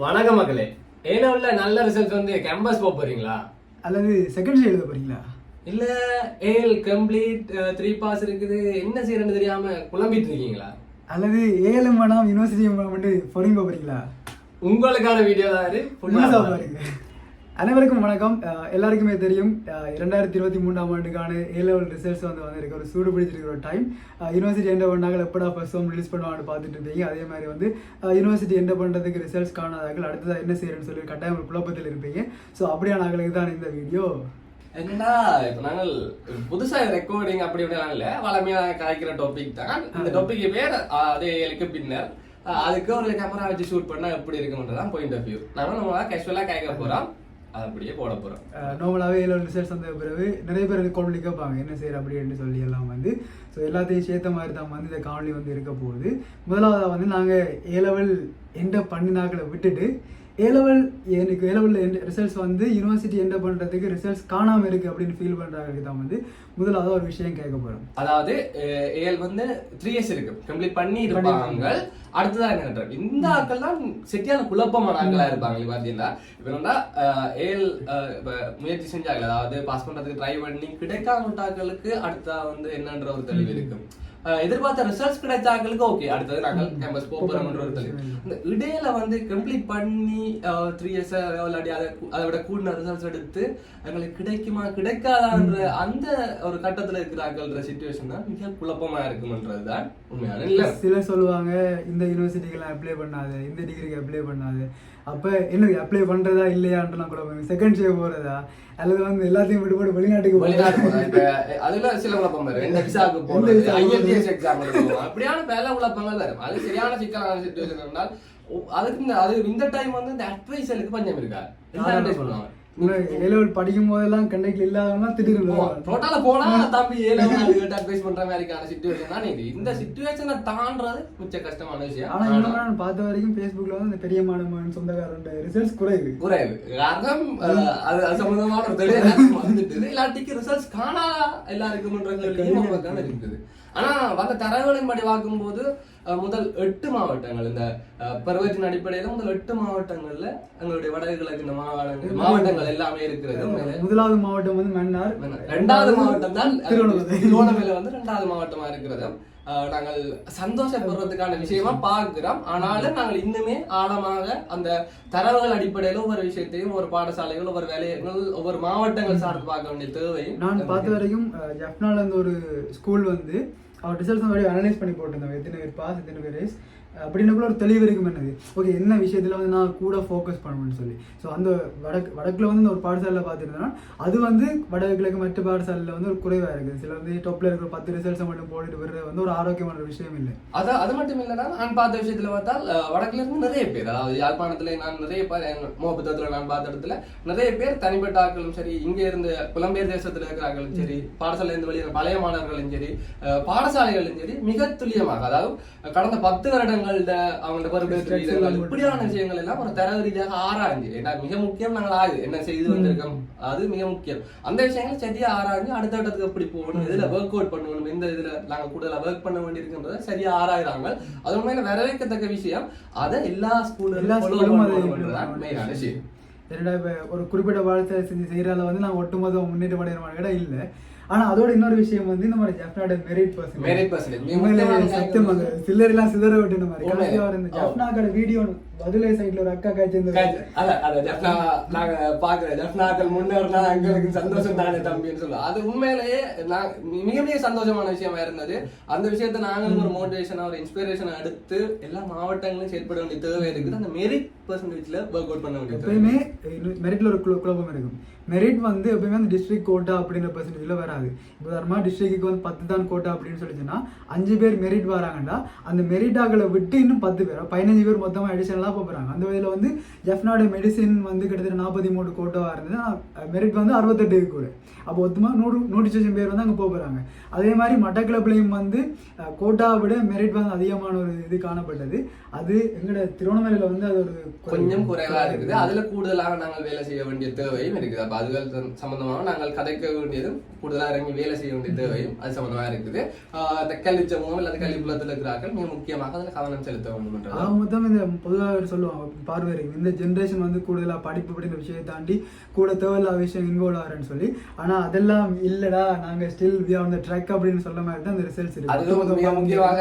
வணக்கம் மக்களே. ஏனோல்ல நல்ல ரிசல்ட் வந்து கேம்பஸ் போக போறீங்களா அல்லது செகண்ட் எழுத போறீங்களா? இல்ல ஏஎல் கம்ப்ளீட் 3 பாஸ் இருக்குது, என்ன செய்யறதுன்னு தெரியாம குழம்பிட்டு இருக்கீங்களா? அல்லது ஏஎல்எம் வேணாம் யூனிவர்சிட்டி வந்து ஃபாரின் போறீங்களா? உங்களுக்கான வீடியோ தான் இது. பாருங்க. அனைவருக்கும் வணக்கம். எல்லாருக்குமே தெரியும் 2023ஆம் ஆண்டுக்கான ஏ லெவல் ரிசல்ட்ஸ் வந்து ஒரு சூடு பிடிச்சிருக்கிற ஒரு டைம். யூனிவர்சிட்டி என்டர் பண்ணாங்க, எப்படா ஃபர்ஸ்ட் ஹோம் ரிலீஸ் பண்ணுவாங்க பார்த்துட்டு இருப்பீங்க. அதே மாதிரி வந்து யூனிவர்சிட்டி என்டர் பண்ணுறதுக்கு ரிசல்ட்ஸ் காணாதார்கள் அடுத்ததாக என்ன செய்யறேன்னு சொல்லி கட்டாயம் ஒரு குழப்பத்தில் இருப்பீங்க. ஸோ அப்படியான ஆளுக்கு தான் இந்த வீடியோ. என்னடா இப்போ நாங்கள் புதுசா ரெக்கார்டிங் அப்படி இப்படிலாம் இல்லை, வளமையா காய்க்கிற டாபிக் தான். இந்த டாபிக் பேர் அதே ஏழுக்கு பின்னர் அதுக்கு ஒரு கேமரா வச்சு ஷூட் பண்ணா எப்படி இருக்குன்றதான் பாயிண்ட் ஆஃப் வியூ. நம்மளா கேஷுவலா காய்க்க போறோம், அது அப்படியே போட போறோம். நார்மலாகவே ஏ லெவல் ரிசல்ட்ஸ் வந்த பிறகு நிறைய பேர் காணொலி கேட்பாங்க என்ன செய்யற அப்படின்னு சொல்லி எல்லாம் வந்து. ஸோ எல்லாத்தையும் சேர்த்த மாதிரி தான் வந்து இந்த காணொலி வந்து இருக்க போகுது. முதலாவதாக வந்து நாங்கள் ஏ லெவல் என்டர் பண்ணினாக்களை விட்டுட்டு ஏ லெவல் எனக்கு ஏ லெவலில் ரிசல்ட்ஸ் வந்து யூனிவர்சிட்டி என்டர் பண்ணுறதுக்கு ரிசல்ட்ஸ் காணாமல் இருக்குது அப்படின்னு ஃபீல் பண்ணுறாங்க தான் வந்து முதலாவது ஒரு விஷயம் கேட்க போகிறோம். அதாவது ஏஎல் வந்து 3 இயர்ஸ் இருக்கு கம்ப்ளீட் பண்ணி இருப்பாங்க. அடுத்ததான் என்ன இந்த ஆட்கள் தான் செட்டியான குழப்பமான ஆட்களா இருப்பாங்க. பார்த்தீங்கன்னா இப்போ என்னன்னா ஏஎல் முயற்சி செஞ்சாங்க, அதாவது பாஸ் பண்றதுக்கு ட்ரை பண்ணி கிடைக்காத ஆட்களுக்கு அடுத்ததா வந்து என்னன்ற ஒரு தெளிவு இருக்கு. எதிர்பார்த்த ரிசல்ட்ஸ் கிடைச்சாங்களுக்கு ஓகே, அடுத்தது நாங்கள் கேம்பஸ் போறோம்ன்ற ஒரு தெளிவு. இந்த இடையில வந்து கம்ப்ளீட் பண்ணி 3 இயர்ஸ் விளையாடி அதை விட கூடின ரிசல்ட்ஸ் எடுத்து எங்களுக்கு கிடைக்குமா கிடைக்காதான்ற அந்த ஒரு கட்டத்துல இருக்கிறாங்கன்ற சிச்சுவேஷன் தான் மிக குழப்பமா இருக்கும்ன்றது தான் உண்மையான இல்லை. சிலர் சொல்லுவாங்க இந்த யூனிவர்சிட்டிக்கெல்லாம் அப்ளை பண்ணாது, இந்த டிகிரிக்கு அப்ளை பண்ணாது. அப்போ என்ன அப்ளை பண்றதா இல்லையான்ற குழப்பம், செகண்ட் ஷே போறதா அல்லது வந்து எல்லாத்தையும் விட்டு போட்டு வெளிநாட்டுக்கு அதுல சில குழப்பம் வரும். எந்த விசாவுக்கு போறது, ஐஎல்டிஎஸ் எக்ஸாம் எழுதுவோம், அப்படியான பல குழப்பங்கள் வரும். அது சரியான சிக்கலான சிச்சுவேஷன் இருந்தால் அதுக்கு இந்த டைம் வந்து இந்த அட்வைசருக்கு பஞ்சம் இருக்கா சொல்லுவாங்க. ஏ லெவல் படிக்கும் போதெல்லாம் கண்டக்ட்ல இல்லாதவங்க திடீர்னு டோட்டலா போனா தம்பி ஏ லெவல் அட்வைஸ் பண்ற மாதிரியான சிச்சுவேஷன் தான் இது. இந்த சிச்சுவேஷனை தாண்டறது மிச்ச கஷ்டமான விஷயம். ஆனா நான் பார்த்த வரைக்கும் Facebookல வந்து இந்த பெரிய மாணவன் சொந்தக்காரன் ரிசல்ட்ஸ் குறைவு காரணம் அது சம்பந்தமான ஒரு தெளிவு வந்துட்டு இல்லாட்டிக்கு ரிசல்ட்ஸ் காணா எல்லாருக்கும் இருக்குது. ஆனா வந்த தரவுகளின்படி பார்க்கும்போது முதல் 8 மாவட்டங்கள் இந்த பருவத்தின் அடிப்படையில முதல் 8 மாவட்டங்கள்ல எங்களுடைய வடகிழக்கு மாவட்டங்கள் எல்லாமே இருக்கிறது. முதலாவது மாவட்டம் வந்து மன்னார், 2வது மாவட்டம் தான் திருவண்ணாமலை வந்து 2வது மாவட்டமா இருக்கிறது. நாங்கள் சந்தோஷப்படுறதுக்கான விஷயமா பார்க்கிறோம். ஆனாலும் நாங்கள் இன்னுமே ஆழமாக அந்த தரவுகள் அடிப்படையில ஒவ்வொரு விஷயத்தையும் ஒரு பாடசாலைகள் ஒவ்வொரு வேலைகள் ஒவ்வொரு மாவட்டங்கள் சார்ந்து பார்க்க வேண்டிய தேவையும். நான் பார்த்த வரைக்கும் ஜப்னால இருந்து ஒரு ஸ்கூல் வந்து அவர் ரிசல்ட்ஸ் அனலைஸ் பண்ணி போட்டிருந்தாங்க, எத்தனை பேர் பாஸ் எத்தனை பேர் ரேஸ் அப்படின்னுக்குள்ள ஒரு தெளிவு இருக்கும் என்னது. ஓகே என்ன விஷயத்துல வந்து நான் கூட ஃபோக்கஸ் பண்ணுவேன்னு சொல்லி. ஸோ அந்த வடக்குல வந்து ஒரு பாடசாலையில் பார்த்துருந்தேன்னா அது வந்து வடகிழக்கு மற்ற பாடசாலையில் வந்து ஒரு குறைவாக இருக்குது. சில வந்து டாப்ல இருக்கிற 10 ரிசல்ட்ஸை மட்டும் போட்டுட்டு வர்றது வந்து ஒரு ஆரோக்கியமான விஷயம் இல்லை. அது மட்டும் இல்லைன்னா நான் பார்த்த விஷயத்துல பார்த்தால் வடக்குல இருந்து நிறைய பேர், அதாவது யாழ்ப்பாணத்துல நான் நிறைய பேர் மோபுத்தத்துல நான் பார்த்த இடத்துல நிறைய பேர் தனிப்பட்ட ஆட்களும் சரி, இங்க இருந்து புலம்பெயர் தேசத்துல இருக்கிறார்களும் சரி, பாடசாலை இருந்து வெளியே பழைய மாணவர்களும் சரி, பாடசாலைகளும் சரி மிக துல்லியமாக, அதாவது கடந்த 10 வருடங்கள் இப்படியான விஷயங்கள் எல்லாம் ஒரு தர ரீதியாக ஆராய்ஞ்சு, மிக முக்கியம் நாங்கள் என்ன செய்து வந்திருக்கோம் அது மிக முக்கியம். அந்த விஷயங்களை சரியா ஆராய்ஞ்சு அடுத்த இடத்துக்கு எப்படி போகணும், இதுல ஒர்க் அவுட் பண்ணணும், இந்த இதுல நாங்கள் கூடுதலா ஒர்க் பண்ண வேண்டியிருக்கின்றத சரியா ஆராய்றாங்க. அது உண்மையில வரவேற்கத்தக்க விஷயம். அதை எல்லா ஸ்கூலும் மெயினான விஷயம். ஒரு குறிப்பிட்ட பாடத்தை செஞ்சு செய்யறதால வந்து நான் ஒட்டுமொத்த முன்னேற்றம் அடைகிற இல்லை. ஆனா அதோட இன்னொரு விஷயம் வந்து நம்ம ஜப்னாவோட மெரிட் பர்சன்டேஜ் சத்தியம் அந்த சில்லர் எல்லாம் சிதற விட்டு மாதிரி ஜப்னாக்கோட வீடியோ பதிலே சைட்ல ஒரு அக்கா காய்ச்சி ஜப்னாக்கள் முன்னேறினா எங்களுக்கு சந்தோஷம் தானே தம்பின்னு சொல்லுவோம். அது உண்மையிலேயே மிக மிக சந்தோஷமான விஷயமா இருந்தது. அந்த விஷயத்த நாங்களும் ஒரு மோட்டிவேஷனா ஒரு இன்ஸ்பிரேஷனா எடுத்து எல்லா மாவட்டங்களும் செயல்பட வேண்டிய தேவை இருக்குது. அந்த மெரிட் பர்சன்டேஜ்ல ஒர்க் அவுட் பண்ண வேண்டியது. எப்பயுமே மெரிட்ல ஒரு குழப்பம் இருக்கும். மெரிட் வந்து எப்பயுமே அந்த டிஸ்ட்ரிக்ட் கோட்டா அப்படின்ற பர்சன்டேஜ்ல வராது. இப்போ டிஸ்ட்ரிக்ட்டுக்கு வந்து 10 தான் கோட்டா அப்படின்னு சொல்லிச்சுன்னா 5 பேர் மெரிட் வராங்கன்னா அந்த மெரிட் ஆகலை விட்டு இன்னும் 10 பேர் 15 பேர் மொத்தமாக அடிஷனலாக போகிறாங்க. அந்த வகையில் வந்து ஜப்னாவோட மெடிசின் வந்து கிட்டத்தட்ட 43 கோட்டாவாக இருந்தது. மெரிட் வந்து 68 கூட. அப்போ மொத்தமாக 100 பேர் வந்து அங்கே போகிறாங்க. அதே மாதிரி மட்டக்களப்புலையும் வந்து கோட்டாவை விட மெரிட் வந்து அதிகமான ஒரு இது காணப்பட்டது. அது எங்களோட திருவண்ணாமலையில் வந்து அது ஒரு கொஞ்சம் குறைவாக இருக்குது. அதில் கூடுதலாக நாங்கள் வேலை செய்ய வேண்டிய தேவையும் இருக்குது. அப்போ அதுகள் சம்பந்தமாக நாங்கள் கதைக்க வேண்டியதும் கூடுதலாக இறங்கி வேலை செய்ய வேண்டிய தேவையும் அது சம்பந்தமாக இருக்குது. அந்த கல்வி சமூகம் அல்லது கல்வி புலத்தில் இருக்கிறார்கள் மிக முக்கியமாக அதில் கவனம் செலுத்த வேண்டும். மொத்தம் இந்த பொதுவாக பேர் சொல்லுவாங்க பார்வை இருக்கு இந்த ஜென்ரேஷன் வந்து கூடுதலா படிப்பு அப்படின்ற விஷயத்தை தாண்டி கூட தேவையில்லாத விஷயம் இன்வால்வ் ஆகிறேன்னு சொல்லி. ஆனா அதெல்லாம் இல்லடா நாங்க still we are on the track அப்படின்னு சொல்ல மாதிரி தான் அந்த ரிசல்ட்ஸ் இருக்கு. அதுவும் முக்கியமாக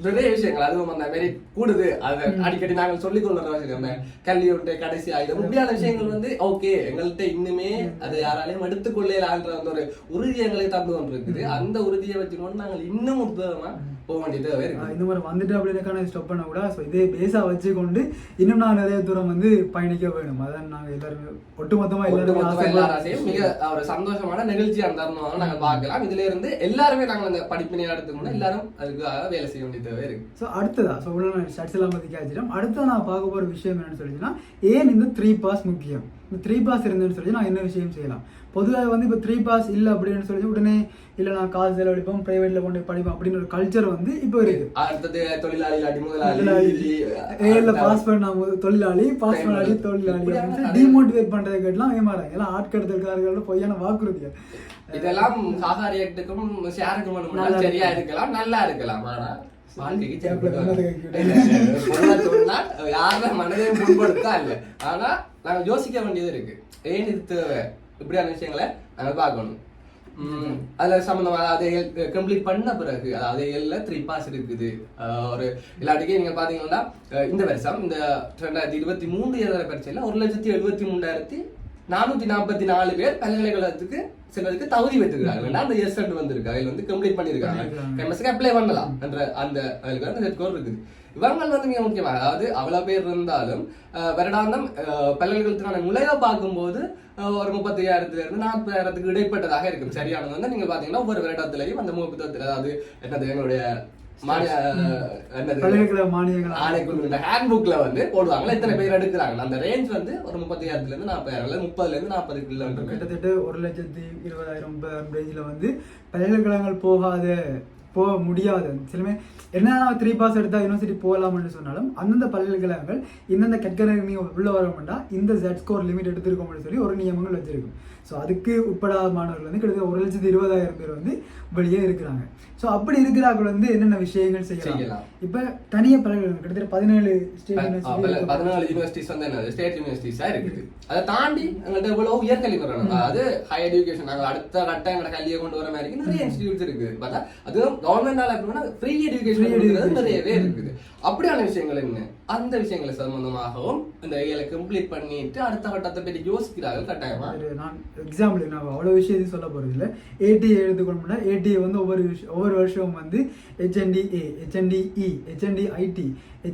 நிறைய விஷயங்கள் அதுவும் அந்த மாதிரி கூடுது. அது அடிக்கடி நாங்கள் சொல்லிக் கொள்ற கல்வி ஒன்றை கடைசி ஆயுதம் இப்படியான விஷயங்கள் வந்து ஓகே எங்கள்கிட்ட இன்னுமே அதை யாராலையும் எடுத்துக்கொள்ளலான்ற அந்த ஒரு உறுதி எங்களை தந்து கொண்டு இருக்குது. அந்த உறுதியை வச்சுக்கொண்டு நாங்கள் இன்னும் உத்தரமா போக வேண்டியது இந்த மாதிரி வந்துட்டு அப்படின்னு ஸ்டாப் பண்ண கூட இதே பேஸா வச்சுக்கொண்டு இன்னும் நான் நிறைய தூரம் வந்து பயணிக்க வேணும். அதான் நாங்க எல்லாருமே ஒட்டுமொத்தமா எல்லாரும் மிக ஒரு சந்தோஷமான நிகழ்ச்சியா இருந்தாலும் நாங்கள் பார்க்கலாம். இதுல இருந்து எல்லாருமே நாங்கள் அந்த படிப்பினை எடுத்துக்கணும் எல்லாரும் அதுக்காக வேலை செய்ய வேண்டியது இருக்கு. ஸோ அடுத்ததா ஸோ உள்ள ஸ்டட்ஸ் எல்லாம் பத்தி கேட்சிட்டோம். அடுத்த நான் பார்க்க போற விஷயம் என்னன்னு சொல்லிச்சுன்னா ஏன் இந்த 3 பாஸ் முக்கியம். இந்த 3 பாஸ் இருந்ததுன்னு சொல்லி நான் என்ன விஷயம் செய்யலாம். பொதுவாக வந்து இப்போ 3 பாஸ் இல்லை அப்படின்னு சொல்லி உடனே இல்லை நான் காசு செலவழிப்போம் பிரைவேட்ல கொண்டு படிப்போம் அப்படின்னு ஒரு கல்ச்சர் வந்து இப்போ இருக்கு. அடுத்தது தொழிலாளி ஏல பாஸ் பண்ண தொழிலாளி பாஸ் பண்ணாடி தொழிலாளி டிமோட்டிவேட் பண்றதை கேட்டலாம் ஏமாறாங்க எல்லாம் ஆட்கடத்தல்காரர்களோட பொய்யான வாக்குறுதியா. இதெல்லாம் சாகாரியத்துக்கும் ஷேருக்கும் சரியா இருக்கலாம் நல்லா இருக்கலாம். ஆனா யார மனதையும் புண்படுத்தா இல்ல. ஆனா நாங்க யோசிக்க வேண்டியது இருக்கு. ஏன் இது தேவை இப்படியான விஷயங்களை நாங்க பார்க்கணும். அதுல சம்பந்தமா அதை கம்ப்ளீட் பண்ண பிறகு அதாவது 3 பாஸ் இருக்குது. ஒரு இல்லாட்டிக்கு நீங்க பாத்தீங்கன்னா இந்த வருஷம் இந்த 2023 பரீட்சையில 1,73,444 பேர் பல்கலைக்கழகத்துக்கு செல்வதற்கு தகுதி பெற்றுக்கிறார்கள். அந்த எஸ்எண்ட் வந்திருக்கு அதில் வந்து கம்ப்ளீட் பண்ணியிருக்காங்க. எம்எஸ்க்கு அப்ளை பண்ணலாம் என்ற அந்த ஸ்கோர் இருக்குது. இவர்கள் வந்து மிக முக்கியமாக அதாவது அவ்வளவு பேர் இருந்தாலும் வருடாந்தம் பல்கலைக்கழகத்தினான நுழைவை பார்க்கும்போது ஒரு 35,000 இருந்து 40,000 இடைப்பட்டதாக இருக்கும். சரியானது வந்து நீங்க பாத்தீங்கன்னா ஒவ்வொரு வருடத்திலையும் அந்த 30 அதாவது என்னது எங்களுடைய ஹேண்ட்புக்ல வந்து போடுவாங்க எத்தனை பேர் எடுக்கிறாங்க. அந்த ரேஞ்ச் வந்து ஒரு 30,000 இருந்து 40,000 30ல இருந்து 40 கிட்டத்தட்ட 1,20,000 ரேஞ்சில் வந்து பல்கலைக்கழகங்கள் போக முடியாது. சிலமே என்ன 3 பாஸ் எடுத்தா யூனிவர்சிட்டி போகலாம்னு சொன்னாலும் அந்தந்த பல்கலைக்கழகங்கள் இந்தந்த கற்கனவே நீங்க உள்ள வரமாட்டா இந்த Z ஸ்கோர் லிமிட் எடுத்திருக்கோம்னு சொல்லி ஒரு நியமங்கள் வச்சிருக்கும். ஸோ அதுக்கு உட்படாத மாணவர்கள் வந்து கிட்டத்தட்ட 1,20,000 பேர் வந்து வெளியே இருக்கிறாங்க. ஸோ அப்படி இருக்கிறார்கள் வந்து என்னென்ன விஷயங்கள் செய்யலாம். இப்போ தனியாக பல்கலைக்கழகம் கிட்டத்தட்ட 17 யூனிவர்சிட்டிஸ் வந்து என்ன ஸ்டேட் யூனிவர்சிட்டிஸா இருக்குது. அதை தாண்டி எங்கள்கிட்ட எவ்வளவு உயர்கல்வி வரணும். அதாவது ஹையர் எஜுகேஷன் நாங்கள் அடுத்த கட்ட எங்களோட கல்வியை கொண்டு வர மாதிரி நிறைய இன்ஸ்டிடியூட்ஸ் இருக்குது. பார்த்தா அதுவும் கவர்மெண்டால எப்படின்னா ஃப்ரீ எஜுகேஷன் நிறையவே இருக்குது. அப்படியான விஷயங்கள் என்ன அந்த விஷயங்களை சம்பந்தமாகவும் இந்த ஏஐல கம்ப்ளீட் பண்ணிட்டு அடுத்த கட்டத்தை பற்றி யோசிக்கிறார்கள் கட்டாயமா. நான் எக்ஸாம்பிள் நான் அவ்வளோ விஷயத்தையும் சொல்ல போறது இல்லை. ஏடிஏ எடுத்துக்கொண்டோம்னா ஏடிஏ வந்து ஒவ்வொரு வருஷமும் வந்து HND-A, HND-E, HND-IT,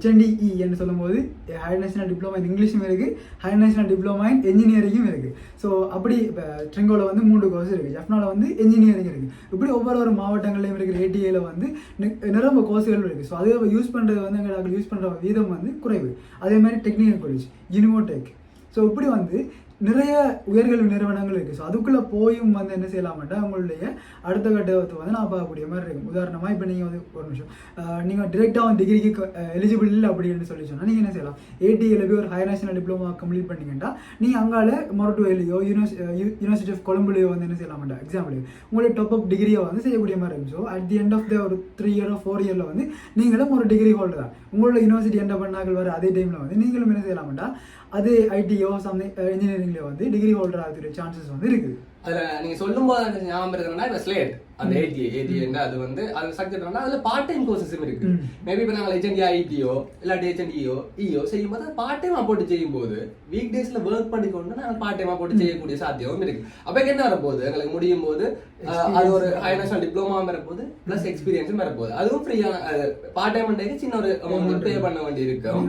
HND-E என்று சொல்லும்போது ஹையர் நேஷனல் டிப்ளமா இன் இங்கிலீஷும் இருக்கு, ஹையர் நேஷனல் டிப்ளமா இன் என்ஜினியரிங்கும் இருக்கு. ஸோ அப்படி இப்போ ட்ரிங்கோல வந்து 3 கோர்ஸ் இருக்கு, ஜப்னால வந்து என்ஜினியரிங் இருக்கு. இப்படி ஒவ்வொரு மாவட்டங்களையும் இருக்கிற ஏடிஏல வந்து நிரம்ப கோர்ஸ்கள் இருக்கு. ஸோ அதை யூஸ் பண்றது வந்து எங்களுக்கு யூஸ் பண்ற வீதம் வந்து குறைவு. அதே மாதிரி டெக்னிக்கல் காலேஜ், யூனிமோடெக், ஸோ இப்படி வந்து நிறைய உயர்கல்வி நிறுவனங்கள் இருக்குது. ஸோ அதுக்குள்ளே போயும் வந்து என்ன செய்யலாமாட்டா உங்களுடைய அடுத்த கட்டத்தை வந்து நான் பார்க்கக்கூடிய மாதிரி இருக்கும். உதாரணமாக இப்போ நீங்கள் வந்து ஒரு நிமிஷம் நீங்கள் டிரெக்டாக வந்து டிகிரிக்கு எலிஜிபிள் இல்லை அப்படின்னு சொல்லி சொன்னால் நீங்கள் என்ன செய்யலாம், ஏடிஏல போய் ஒரு ஹையர் நேஷனல் டிப்ளமா கம்ப்ளீட் பண்ணிங்கன்னா நீங்கள் அங்கால மொரட்டுவேலையோ யூனிவர்சிட்டி ஆஃப் கொலம்புலையோ வந்து என்ன செய்யலாமாட்டா எக்ஸாம்பிள் உங்களுடைய டாப் அப் டிகிரியை வந்து செய்யக்கூடிய மாதிரி இருக்கும். So at the end of the ஒரு 3 இயர் 4 இயரில் வந்து நீங்களும் ஒரு டிகிரி ஹோல்டர் தான். உங்களோட யூனிவர்சிட்டி எந்த பண்ணாக்கள் வர அதே டைமில் வந்து நீங்களும் என்ன செய்யலாமாட்டா அதே ஐடியோ சம்திங் இன்ஜினியரிங்ல வந்து டிகிரி ஹோல்டர் ஆகிற சான்சஸ் வந்து இருக்குது. அதுல நீங்க சொல்லும் போது எனக்கு ஞாபகம் இருக்குன்னா இந்த ஸ்லேட் அந்த ஏடிஏ அது வந்து அது சப்ஜெக்ட்னா அதுல பார்ட் டைம் கோர்சஸும் இருக்கு. மேபி இப்போ நாங்கள் HND-ITயோ இல்லாட்டி HND-EO செய்யும் போது பார்ட் டைமா போட்டு செய்யும் போது வீக் டேஸ்ல ஒர்க் பண்ணிக்கொண்டு நாங்கள் பார்ட் டைமா போட்டு செய்யக்கூடிய சாத்தியமும் இருக்கு. அப்ப என்ன வரப்போகுது எங்களுக்கு முடியும் போது அது ஒரு ஹையர் நேஷனல் டிப்ளமா வரப்போகுது பிளஸ் எக்ஸ்பீரியன்ஸும் வரப்போகுது. அதுவும் ஃப்ரீயான பார்ட் டைம் பண்ணுறதுக்கு சின்ன ஒரு அமௌண்ட் பே பண்ண வேண்டி இருக்கும்.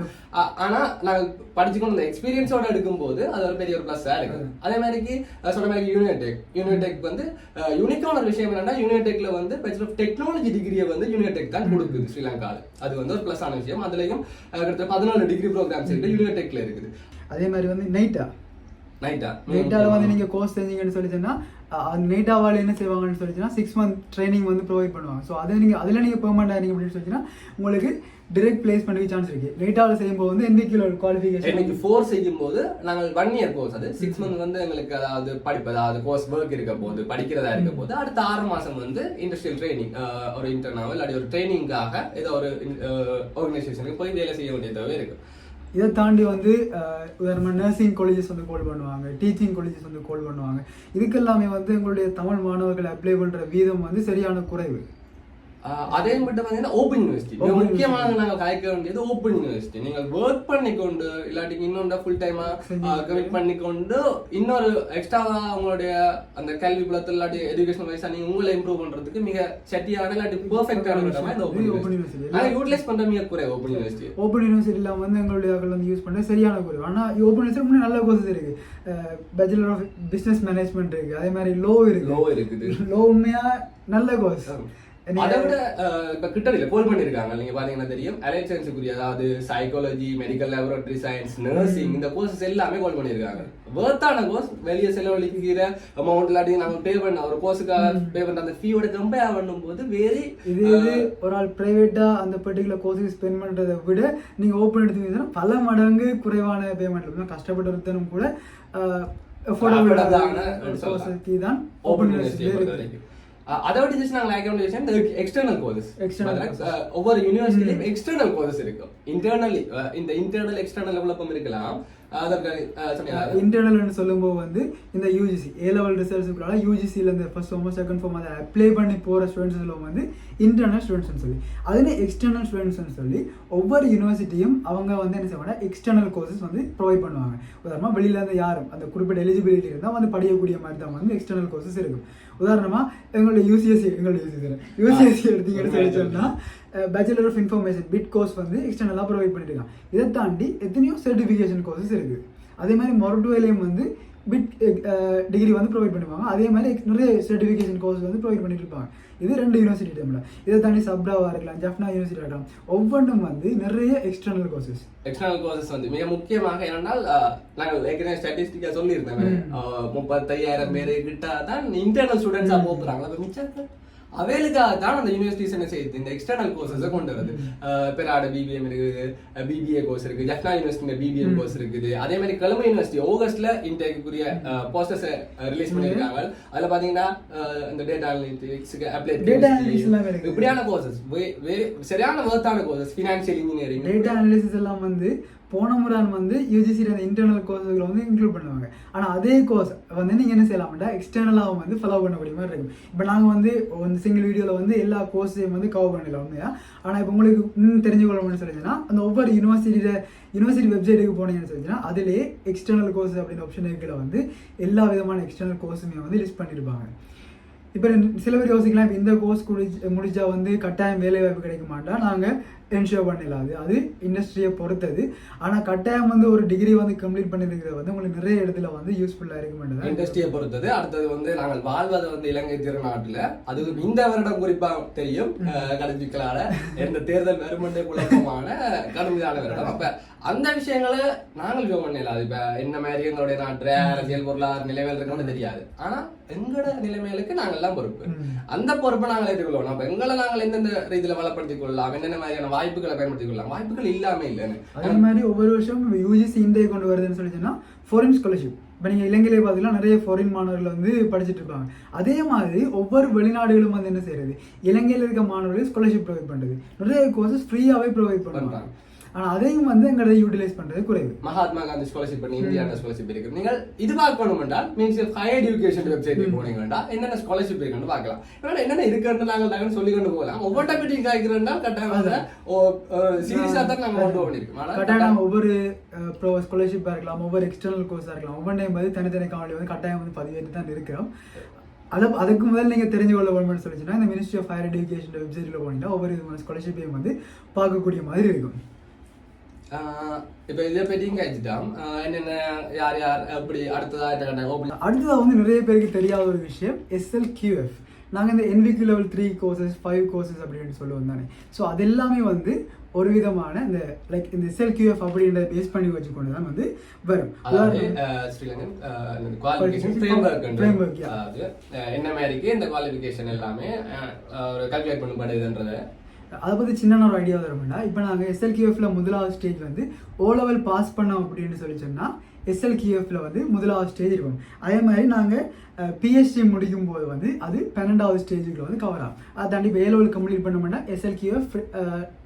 ஆனா நாங்கள் படிச்சுக்கொண்டு எக்ஸ்பீரியன்ஸோட எடுக்கும் போது அது ஒரு பெரிய ஒரு பிளஸ்ஸா இருக்கு. அதே மாதிரிக்கு சொன்ன மாதிரி யூனிடெக் வந்து யூனிக்கான ஒரு விஷயம் என்னன்னா யூனிடெக்ல வந்து பேச்சுலர் ஆஃப் டெக்னாலஜி டிகிரியை வந்து யூனிடெக் தான் கொடுக்குது ஸ்ரீலங்காவில். அது வந்து ஒரு பிளஸ் ஆன விஷயம். அதுலயும் 14 டிகிரி ப்ரோக்ராம்ஸ் இருக்கு யூனிடெக்ல இருக்குது. அதே மாதிரி வந்து நைட்டால வந்து நீங்க கோர்ஸ் தெரிஞ்சீங்கன்னு சொல்லிச்சுன்னா நைட்டாவால் என்ன செய்வாங்கன்னு சொல்லிச்சுன்னா 6 month ட்ரைனிங் வந்து ப்ரொவைட் பண்ணுவாங்க. ஸோ அதில் நீங்கள் பெர்மனெண்ட் ஆகிறீங்க அப்படின்னு சொல்லிச்சுன்னா உங்களுக்கு டிரெக்ட் பிளேஸ் பண்ணி சான்ஸ் இருக்கு. நைட்டாவில் செய்யும்போது வந்து NVQ குவாலிஃபிகேஷன் NVQ 4 செய்யும் போது நாங்கள் 1 year கோர்ஸ், அது 6 month வந்து எங்களுக்கு அதாவது படிப்பு அதாவது கோர்ஸ் ஒர்க் இருக்க போது படிக்கிறதா இருக்க போது அடுத்த 6 மாசம் வந்து இண்டஸ்ட்ரியல் ட்ரைனிங் ஒரு இன்டர்னாவல் இல்லாட்டி ஒரு ட்ரைனிங்காக ஏதோ ஒரு ஆர்கனைசேஷனுக்கு போய் வேலை செய்ய வேண்டியதாகவே இருக்கு. இதை தாண்டி வந்து உதாரணமாக நர்சிங் காலேஜஸ் வந்து கோல் பண்ணுவாங்க, டீச்சிங் காலேஜஸ் வந்து கோல் பண்ணுவாங்க. இதுக்கெல்லாமே வந்து எங்களுடைய தமிழ் மாணவர்கள் அப்ளை பண்ணுற வீதம் வந்து சரியான குறைவு. அதே மட்டும் பார்த்தீங்கன்னா ஓப்பன் யூனிவர்சிட்டி முக்கியமாக நாங்கள் காய்க்க வேண்டியது ஓப்பன் யூனிவர்சிட்டி. நீங்கள் ஒர்க் பண்ணிக்கொண்டு இல்லாட்டி இன்னொன்று ஃபுல் டைமாக கமிட் பண்ணிக்கொண்டு இன்னொரு எக்ஸ்ட்ராவா அவங்களுடைய அந்த கல்வி புலத்தில் இல்லாட்டி எஜுகேஷன் வைஸாக நீங்கள் உங்களை இம்ப்ரூவ் பண்ணுறதுக்கு மிக சட்டியான இல்லாட்டி பெர்ஃபெக்டான இடமா இந்த ஓப்பன் யூனிவர்சிட்டி. நாங்கள் யூட்டிலைஸ் பண்ணுற மிக குறைவு ஓப்பன் யூனிவர்சிட்டி. ஓப்பன் யூனிவர்சிட்டியில் வந்து எங்களுடைய வந்து யூஸ் பண்ண சரியான குறைவு. ஆனால் ஓப்பன் யூனிவர்சிட்டி முன்னே நல்ல கோர்சஸ் இருக்கு. பேச்சுலர் ஆஃப் பிஸ்னஸ் மேனேஜ்மெண்ட் இருக்கு, அதே மாதிரி லோ இருக்குது. லோ உண்மையாக நல்ல கோர்ஸ். அதை விட இப்ப கிட்டடியில கோல் பண்ணிருக்காங்க. நீங்க பாத்தீங்கன்னா தெரியும், அலைட் சயின்ஸுக்குரிய அதாவது psychology, medical laboratory science, nursing இந்த கோர்சஸ் எல்லாமே கோல் பண்ணிருக்காங்க. வேர்த்தான கோர்ஸ். வெளியே செலவழிக்கிற அமௌண்ட் இல்லாட்டி நாங்க பே பண்ண ஒரு கோர்ஸுக்காக பே பண்ண அந்த ஃபீயோட கம்பேர் பண்ணும் போது வேறு இது ஒரு ஆள் பிரைவேட்டா அந்த பர்டிகுலர் கோர்ஸுக்கு ஸ்பெண்ட் பண்றதை விட நீங்க ஓப்பன் எடுத்தீங்கன்னா பல மடங்கு குறைவான பேமெண்ட். கஷ்டப்பட்டு ஒருத்தனும் கூட கோர்ஸுக்கு தான் ஓப்பன் யூனிவர்சிட்டி. அதை விட நாங்கள் லைக் பண்ண விஷயம் எக்ஸ்டர்னல் கோர்சஸ். ஒவ்வொரு யூனிவர்சிட்டிலையும் எக்ஸ்டர்னல் கோர்சஸ் இருக்கும். இன்டர்னலி இந்த இன்டர்னல் எக்ஸ்டர்னல் டெவலப்மெண்ட் இருக்கலாம். இன்டர்னல் சொல்லும்போது வந்து இந்த யூஜிசி ஏ லெவல் ரிசல்ட்ஸுக்குள்ள யூஜிசியில் இந்த ஃபர்ஸ்ட் ஃபார்ம் செகண்ட் ஃபார்ம் அதை அப்ளை பண்ணி போகிற ஸ்டூடெண்ட்ஸ் வந்து இன்டர்னல் ஸ்டூடெண்ட்ஸ்னு சொல்லி, அதுலேயே எக்ஸ்டர்னல் ஸ்டூடெண்ட்ஸ்னு சொல்லி ஒவ்வொரு யூனிவர்சிட்டியும் அவங்க வந்து என்ன செய்வாங்கன்னா எக்ஸ்டர்னல் கோர்சஸ் வந்து ப்ரொவைட் பண்ணுவாங்க. உதாரணமாக வெளியிலேருந்து யாரும் அந்த குறிப்பிட்ட எலிஜிபிலிட்டி இருந்தால் வந்து படிக்கக்கூடிய மாதிரி தான் வந்து எக்ஸ்டர்னல் கோர்சஸ் இருக்கும். உதாரணமாக எங்களுடைய யூசிஎஸ்சி எடுத்தீங்கன்னு சொல்லி சொன்னால் bachelor of information bit course வந்து எக்ஸ்டர்னலாக ப்ரொவைட் பண்ணியிருக்காங்க. இதை தாண்டி எத்தனையோ சர்டிஃபிகேஷன் கோர்சஸ் இருக்குது. அதே மாதிரி மொரட்டுவேலையும் வந்து பிட் டிகிரி வந்து ப்ரொவைட் பண்ணுவாங்க. அதே மாதிரி நிறைய சர்டிஃபிகேஷன் கோர்ஸ் வந்து ப்ரொவைட் பண்ணிட்டு இருப்பாங்க. இது 2 யூனிவர்சிட்டி டைமில். இதை தாண்டி சப்ராவாக இருக்கலாம், ஜஃப்னா யூனிவர்சிட்டி இருக்கலாம், ஒவ்வொன்றும் வந்து நிறைய எக்ஸ்டர்னல் கோர்சஸ். எக்ஸ்டர்னல் கோர்சஸ் வந்து மிக முக்கியமாக என்னென்னால் நாங்கள் ஏற்கனவே ஸ்டாட்டிஸ்டிக்காக சொல்லியிருந்தேன் 35,000 பேர் கிட்ட தான் இன்டர்னல் ஸ்டூடெண்ட்ஸாக போகிறாங்க. அப்போ மிச்சம் அவைகளுக்காக தான் அந்த யூனிவர்சிட்டிஸ் என்ன செய்யுது, இந்த எக்ஸ்டர்னல் கோர்சஸை கொண்டு வருது. பெராட பிபிஎம் இருக்குது, பிபிஏ கோர்ஸ் இருக்குது, ஜஃப்னா யூனிவர்சிட்டி பிபிஎம் கோர்ஸ் இருக்குது. அதே மாதிரி கொலம்போ யூனிவர்சிட்டி ஆகஸ்ட்ல இன்டேக்குரிய போஸ்டர்ஸை ரிலீஸ் பண்ணியிருக்காங்க. அதில் பார்த்தீங்கன்னா இந்த டேட்டா அனலிட்டிக்ஸுக்கு அப்ளை இப்படியான கோர்சஸ் சரியான வர்த்தான courses. Financial engineering, data analysis எல்லாம் வந்து போன முறை வந்து யூஜிசியில் அந்த இன்டர்னல் கோர்ஸுகளை வந்து இன்க்ளூட் பண்ணுவாங்க. ஆனால் அதே கோர்ஸ் வந்து நீங்கள் என்ன செய்யலாம்டா எக்ஸ்டர்னலாக வந்து ஃபாலோ பண்ணக்கூடிய மாதிரி இருக்கும். இப்போ நாங்கள் வந்து ஒரு சிங்கிள் வீடியோவில் வந்து எல்லா கோர்ஸையும் வந்து கவர் பண்ணலாம் உண்மையாக. ஆனால் இப்போ உங்களுக்கு இன்னும் தெரிஞ்சுக்கொள்ளணும்னு சொல்லிச்சுன்னா அந்த ஒவ்வொரு யூனிவர்சிட்டி வெப்சைட்டுக்கு போனீங்கன்னு சொல்லிச்சுன்னா அதிலே எக்ஸ்டர்னல் கோர்ஸ் அப்படின்னு ஆப்ஷன் இருக்கிற வந்து எல்லா விதமான எக்ஸ்டர்னல் கோர்ஸுமே வந்து லிஸ்ட் பண்ணியிருப்பாங்க. இப்போ சில பேர் யோசிக்கலாம், இப்போ இந்த கோர்ஸ் முடிச்சா வந்து கட்டாயம் வேலை வாய்ப்பு கிடைக்க மாட்டா நாங்கள் என்ஷூர் பண்ணிடலாம். அது இண்டஸ்ட்ரியை பொறுத்தது. ஆனால் கட்டாயம் வந்து ஒரு டிகிரி வந்து கம்ப்ளீட் பண்ணிருக்கிறது வந்து உங்களுக்கு நிறைய இடத்துல வந்து யூஸ்ஃபுல்லாக இருக்க மாட்டேது. இண்டஸ்ட்ரியை பொறுத்தது. அடுத்தது வந்து நாங்கள் வாழ்வதை வந்து இலங்கை திருநாட்டில் அது இந்த வருடம் குறிப்பாக தெரியும் கடைசிக்கலால எந்த தேர்தல் வருமண்டே குழப்பமான கடுமையான வருடம். அப்போ அந்த விஷயங்களை நாங்கள் ஜோ பண்ணலாம். இப்போ என்ன மாதிரி எங்களுடைய நாட்டு அரசியல் பொருளாதார நிலைமையில் இருக்கணும்னு தெரியாது. ஆனால் எங்களோட நிலைமைகளுக்கு நாங்கள்லாம் பொறுப்பு. அந்த பொறுப்பை நாங்கள் ஏற்றுக்கொள்ளணும். அப்போ எங்களை நாங்கள் எந்தெந்த ரீதியில் வளப்படுத்திக் கொள்ளலாம், என்னென்ன மாதிரியான வாய்ப்புகளை பயன்படுத்திக் கொள்ளலாம். வாய்ப்புகள் இல்லாமல் இல்லைன்னு அதே மாதிரி ஒவ்வொரு வருஷம் யூஜிசி இந்தியா கொண்டு வருதுன்னு சொல்லி சொன்னா ஃபாரின் ஸ்காலர்ஷிப். இப்போ நீங்கள் இலங்கையிலே பார்த்தீங்கன்னா நிறைய ஃபாரின் மாணவர்கள் வந்து படிச்சுட்டு இருப்பாங்க. அதே மாதிரி ஒவ்வொரு வெளிநாடுகளும் வந்து என்ன செய்யறது, இலங்கையில் இருக்க மாணவர்களுக்கு ஸ்காலர்ஷிப் ப்ரொவைட் பண்ணுறது, நிறைய கோர்சஸ் ஃப்ரீயாகவே ப்ரொவைட் பண்ணுறாங்க. ஆனால் அதையும் வந்து எங்களை யூட்டிலைஸ் பண்ணுறது குறைவு. மகாத்மா காந்தி ஸ்காலர்ஷிப் பண்ணி இந்தியாவில் ஸ்காலர்ஷிப் இருக்கு. நீங்கள் இது பார்க்கணும் என்றால் மீன்ஸ் ஹையர் எஜுகேஷன் வெப்சைட்டுக்கு போனீங்க வேண்டாம் என்னென்ன ஸ்காலர்ஷிப் இருக்குன்னு பார்க்கலாம். என்னென்ன இருக்குன்னு நாங்கள் சொல்லி கொண்டு போகலாம். ஒவ்வொரு டாபிக் காய்க்கிறோம்னா கட்டாயம் சீரியஸாக தான் நாங்கள் கொண்டு பண்ணியிருக்கோம். கட்டாயம் ஒவ்வொரு ஸ்காலர்ஷிப்பாக இருக்கலாம், ஒவ்வொரு எக்ஸ்டர்னல் கோர்ஸாக இருக்கலாம், ஒவ்வொன்றையும் வந்து தனித்தனி காவலி வந்து கட்டாயம் வந்து பதிவேற்று தான் இருக்கிறோம். அதுக்கு முதல்ல நீங்கள் தெரிஞ்சு கொள்ள வேணும்னு சொல்லிச்சுன்னா இந்த மினிஸ்ட்ரி ஆஃப் ஹையர் எஜுகேஷன் வெப்சைட்டில் போனீங்கன்னா ஒவ்வொரு விதமான ஸ்காலர்ஷிப்பையும் வந்து பார்க்கக்கூடிய மாதிரி இருக்கும். இப்போ இதை பற்றியும் கேட்டுட்டோம். என்னென்ன யார் யார் அப்படி அடுத்ததாக வந்து நிறைய பேருக்கு தெரியாத ஒரு விஷயம் SLQF. நாங்கள் இந்த NVQ level 3 கோர்சஸ் 5 கோர்சஸ் அப்படின்னு சொல்லுவோம் தானே. ஸோ அது எல்லாமே வந்து ஒரு விதமான இந்த லைக் இந்த SLQF அப்படின்றத பேஸ் பண்ணி வச்சுக்கொண்டு தான் வந்து வரும். ஸ்ரீலங்கன் குவாலிஃபிகேஷன் ஃப்ரேம்வொர்க் என்ன மாதிரிக்கு இந்த குவாலிஃபிகேஷன் எல்லாமே ஒரு கால்குலேட் பண்ணப்படுதுன்றதை அதை பற்றி சின்ன ஒரு ஐடியா வரும்னா, இப்போ நாங்கள் SLQFல முதலாவது ஸ்டேஜ் வந்து O level பாஸ் பண்ணோம் அப்படின்னு சொல்லி சொன்னால் SLQFல வந்து முதலாவது ஸ்டேஜ் இருக்கும். அதே மாதிரி நாங்கள் PhD முடிக்கும் போது வந்து அது 12வது ஸ்டேஜுக்குள்ள வந்து கவர் ஆகும். அதை தாண்டி இப்போ A level கம்ப்ளீட் பண்ணோம்னா SLQF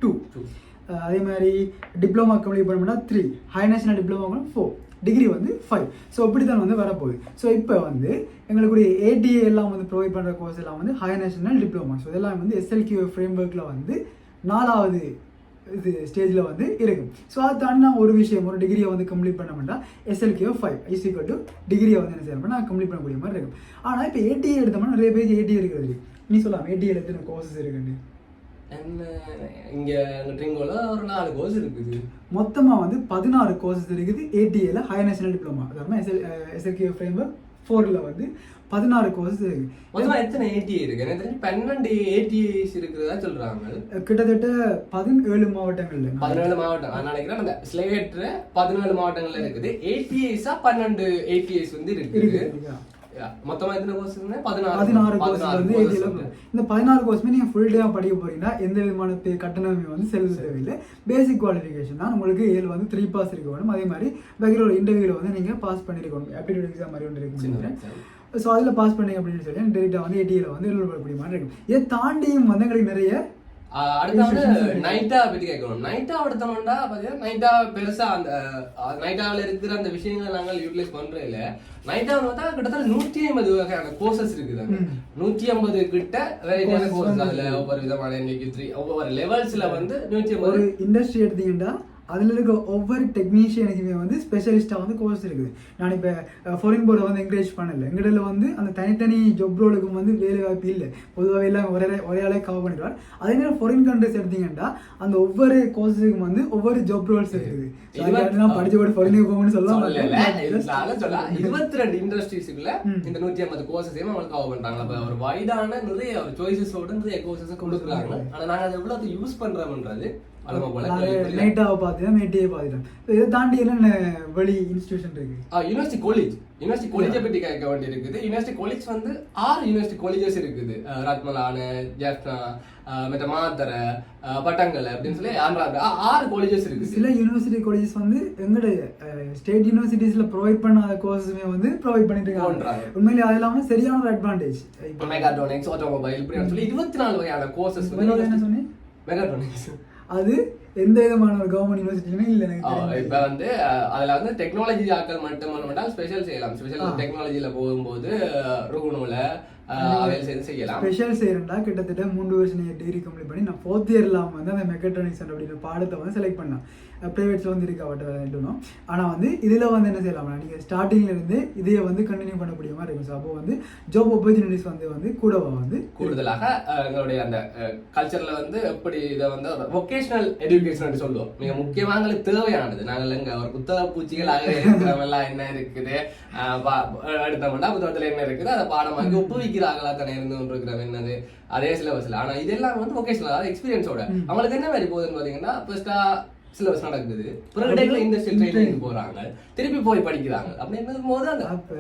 2. அதே மாதிரி டிப்ளமா கம்ப்ளீட் பண்ணோம்னா 3, ஹை நேஷனல் டிப்ளமா 4, டிகிரி வந்து 5. ஸோ இப்படி தான் வந்து வரப்போகுது. ஸோ இப்போ வந்து எங்களுக்குடைய ஏடிஏ எல்லாம் வந்து ப்ரொவைட் பண்ணுற கோர்ஸ் எல்லாம் வந்து ஹை நேஷனல் டிப்ளமா. ஸோ இதெல்லாம் வந்து SLQ ஃப்ரேம்ஒர்க்கில் வந்து 4வது இது ஸ்டேஜில் வந்து இருக்கும். ஸோ அதை தாண்டி நான் ஒரு விஷயம், ஒரு டிகிரியை வந்து கம்ப்ளீட் பண்ண மாட்டா SLQ 5 = டிகிரியை வந்து என்ன செய்யணும் நான் கம்ப்ளீட் பண்ணக்கூடிய மாதிரி இருக்கும். ஆனால் இப்போ ஏடிஏ எடுத்தோம்னா நிறைய பேருக்கு ஏடிஏ இருக்கிறது. நீ சொல்லலாம் ஏடிஏல எத்தனை கோர்சஸ் இருக்குன்னு? இங்கே ட்ரிங்கோல ஒரு 4 கோர்ஸ் இருக்குது. மொத்தமாக வந்து 16 கோர்சஸ் இருக்குது ஏடிஏல, ஹை நேஷனல் டிப்ளமா. அதாவது SLQ ஃப்ரேம்ஒர்க் 4ல் வந்து 16 கோர்சஸ் இருக்கு. மொத்தமாக எத்தனை ஏடிஏ இருக்கு? எனக்கு தெரிஞ்சு 12 ஏடிஏஸ் இருக்கிறதா சொல்றாங்க. கிட்டத்தட்ட 17 மாவட்டங்கள்ல. 17 மாவட்டம் நான் நினைக்கிறேன். அந்த ஸ்லேட்ல 17 மாவட்டங்கள்ல இருக்குது. ஏடிஏஸா 12 ஏடிஏஸ் வந்து இருக்குது. மொத்தமா எத்தனை கோர்ஸ்? 16 கோர்ஸ் வந்து ஏடிஏல. இந்த 16 கோர்ஸ்மே நீங்க ஃபுல் டே படிக்க போறீங்கன்னா எந்த விதமான கட்டணமே வந்து செலுத்த தேவையில்லை. பேசிக் குவாலிஃபிகேஷன் தான். உங்களுக்கு ஏழு வந்து 3 பாஸ் இருக்க வேணும். அதே மாதிரி வேற ஒரு இன்டர்வியூல வந்து நீங்க பாஸ் பண்ணிருக்கணும். ஆப்டிடியூட் எக்ஸாம் மாதிரி ஒன்று இருக்கு. ஸோ அதில் பாஸ் பண்ணீங்க அப்படின்னு சொல்லி டேரெக்டாக வந்து ஏடிஏல வந்து எழுதப்படக்கூடிய மாதிரி இருக்கும். இதை தாண்டியும் வந்து எங்களுக்கு நிறைய அடுத்த வந்து நைட்டா பத்தி கேட்கணும். நைட்டா எடுத்தோம்னா பாத்தீங்கன்னா நைட்டா பெருசா அந்த நைட்டாவில் இருக்கிற அந்த விஷயங்களை நாங்கள் யூட்டிலைஸ் பண்றோம். இல்ல நைட்டா பார்த்தா கிட்டத்தட்ட 150 வகையான கோர்சஸ் இருக்குது. 150 கிட்ட வெரைட்டியான கோர்ஸ். அதுல ஒவ்வொரு விதமான ஒவ்வொரு லெவல்ஸ்ல வந்து 150. ஒரு இண்டஸ்ட்ரி எடுத்தீங்கன்னா அதில் இருக்க ஒவ்வொரு டெக்னீஷியனுக்குமே வந்து ஸ்பெஷலிஸ்ட்டாக வந்து கோர்ஸ் இருக்குது. நான் இப்போ ஃபாரின் போர்டை வந்து என்கரேஜ் பண்ணலை. எங்கள்கிட்ட வந்து அந்த தனித்தனி ஜாப் ரோலுக்கும் வந்து வேலை வாய்ப்பு இல்லை. பொதுவாக எல்லாம் ஒரே ஆளே கவர் பண்ணிடுவார். அதே மாதிரி ஃபாரின் கண்ட்ரிஸ் எடுத்தீங்கன்னா அந்த ஒவ்வொரு கோர்ஸுக்கும் வந்து ஒவ்வொரு ஜாப் ரோல்ஸ் இருக்குது. படிச்ச போட்டு ஃபாரினுக்கு போகணும்னு சொல்லலாம். 22 இண்டஸ்ட்ரீஸுக்குள்ள இந்த 150 கோர்ஸஸையும் அவங்களுக்கு கவர் பண்றாங்க. அப்போ ஒரு வைடான நிறைய ஒரு சாய்ஸஸோட நிறைய கோர்ஸஸ் கொடுக்குறாங்க. ஆனால் நாங்கள் அதை எவ்வளோ யூஸ் பண்றோம்ன்றது நைட்டாவை பார்த்துதான் மேட்டியை பார்த்துட்டோம். இதை தாண்டி என்னென்ன வெளி இன்ஸ்டிடியூஷன் இருக்கு? யூனிவர்சிட்டி காலேஜை பற்றி கேட்க வேண்டி இருக்குது. யூனிவர்சிட்டி காலேஜ் வந்து 6 யூனிவர்சிட்டி காலேஜஸ் இருக்குது. ரத்மலான, ஜெஃப்னா, மற்ற மாத்தர, பட்டங்கல் அப்படின்னு சொல்லி 6 காலேஜஸ் இருக்கு. சில யூனிவர்சிட்டி காலேஜஸ் வந்து எங்களுடைய ஸ்டேட் யூனிவர்சிட்டிஸ்ல ப்ரொவைட் பண்ணாத கோர்ஸுமே வந்து ப்ரொவைட் பண்ணிட்டு இருக்காங்க. உண்மையிலே அது இல்லாமல் சரியான ஒரு அட்வான்டேஜ். இப்போ மெகாட்ரானிக்ஸ், ஆட்டோமொபைல் இப்படி சொல்லி 24 வகையான கோர்சஸ். என்ன சொன்னேன்? மெகாட்ரானிக்ஸ் அது எந்த விதமான ஒரு கவர்மெண்ட் யூனிவர்சிட்டியுமே இல்லை. இப்போ வந்து அதில் வந்து டெக்னாலஜி ஆக்கள் மட்டும் ஸ்பெஷல் செய்யலாம். ஸ்பெஷல் டெக்னாலஜியில் போகும்போது ரூனூல செய்யலாம். ஸ்பெஷல் செய்யறா கிட்டத்தட்ட 3 வருஷம் டிகிரி கம்ப்ளீட் பண்ணி நான் 4th இயர்ல வந்து அந்த மெக்காட்ரானிக்ஸ் அப்படின்ற பாடத்தை வந்து செலக்ட் பண்ணேன். ப்ரைவேட்ஸில் வந்து இருக்காவட்டும். ஆனால் வந்து இதில் வந்து என்ன செய்யலாம்னா நீங்கள் ஸ்டார்டிங்லேருந்து இதையை வந்து கண்டினியூ பண்ணக்கூடிய மாதிரி இருக்கும். ஸோ அப்போ வந்து ஜாப் ஆப்பர்ச்சுனிட்டிஸ் வந்து கூடவா வந்து கூடுதலாக எங்களுடைய அந்த கல்ச்சரில் வந்து எப்படி இதை வந்து வொகேஷனல் எஜுகேஷன் சொல்லுவோம். மிக முக்கியமாக எங்களுக்கு தேவையானது. நாங்கள் இங்கே ஒரு புத்தக பூச்சிகளாக இருக்கிறவெல்லாம் என்ன இருக்குது எடுத்தோம்னா புத்தகத்தில் என்ன இருக்குது அதை பாடமாக ஒப்புவிக்கிறாங்களா தானே இருந்து கொண்டு இருக்கிறவங்க என்னது அதே சிலபஸில். ஆனால் இதெல்லாம் வந்து வொகேஷனல், அதாவது எக்ஸ்பீரியன்ஸோட அவங்களுக்கு என்ன மாதிரி போகுதுன்னு பார்த்தீங்கன்னா ஃபர்ஸ்டா சிலபஸ் நடக்குது, பிறகு இடையில இண்டஸ்ட்ரியல் ட்ரைனிங் போறாங்க, திருப்பி போய் படிக்கிறாங்க. அப்படின்னு போது அந்த அப்போ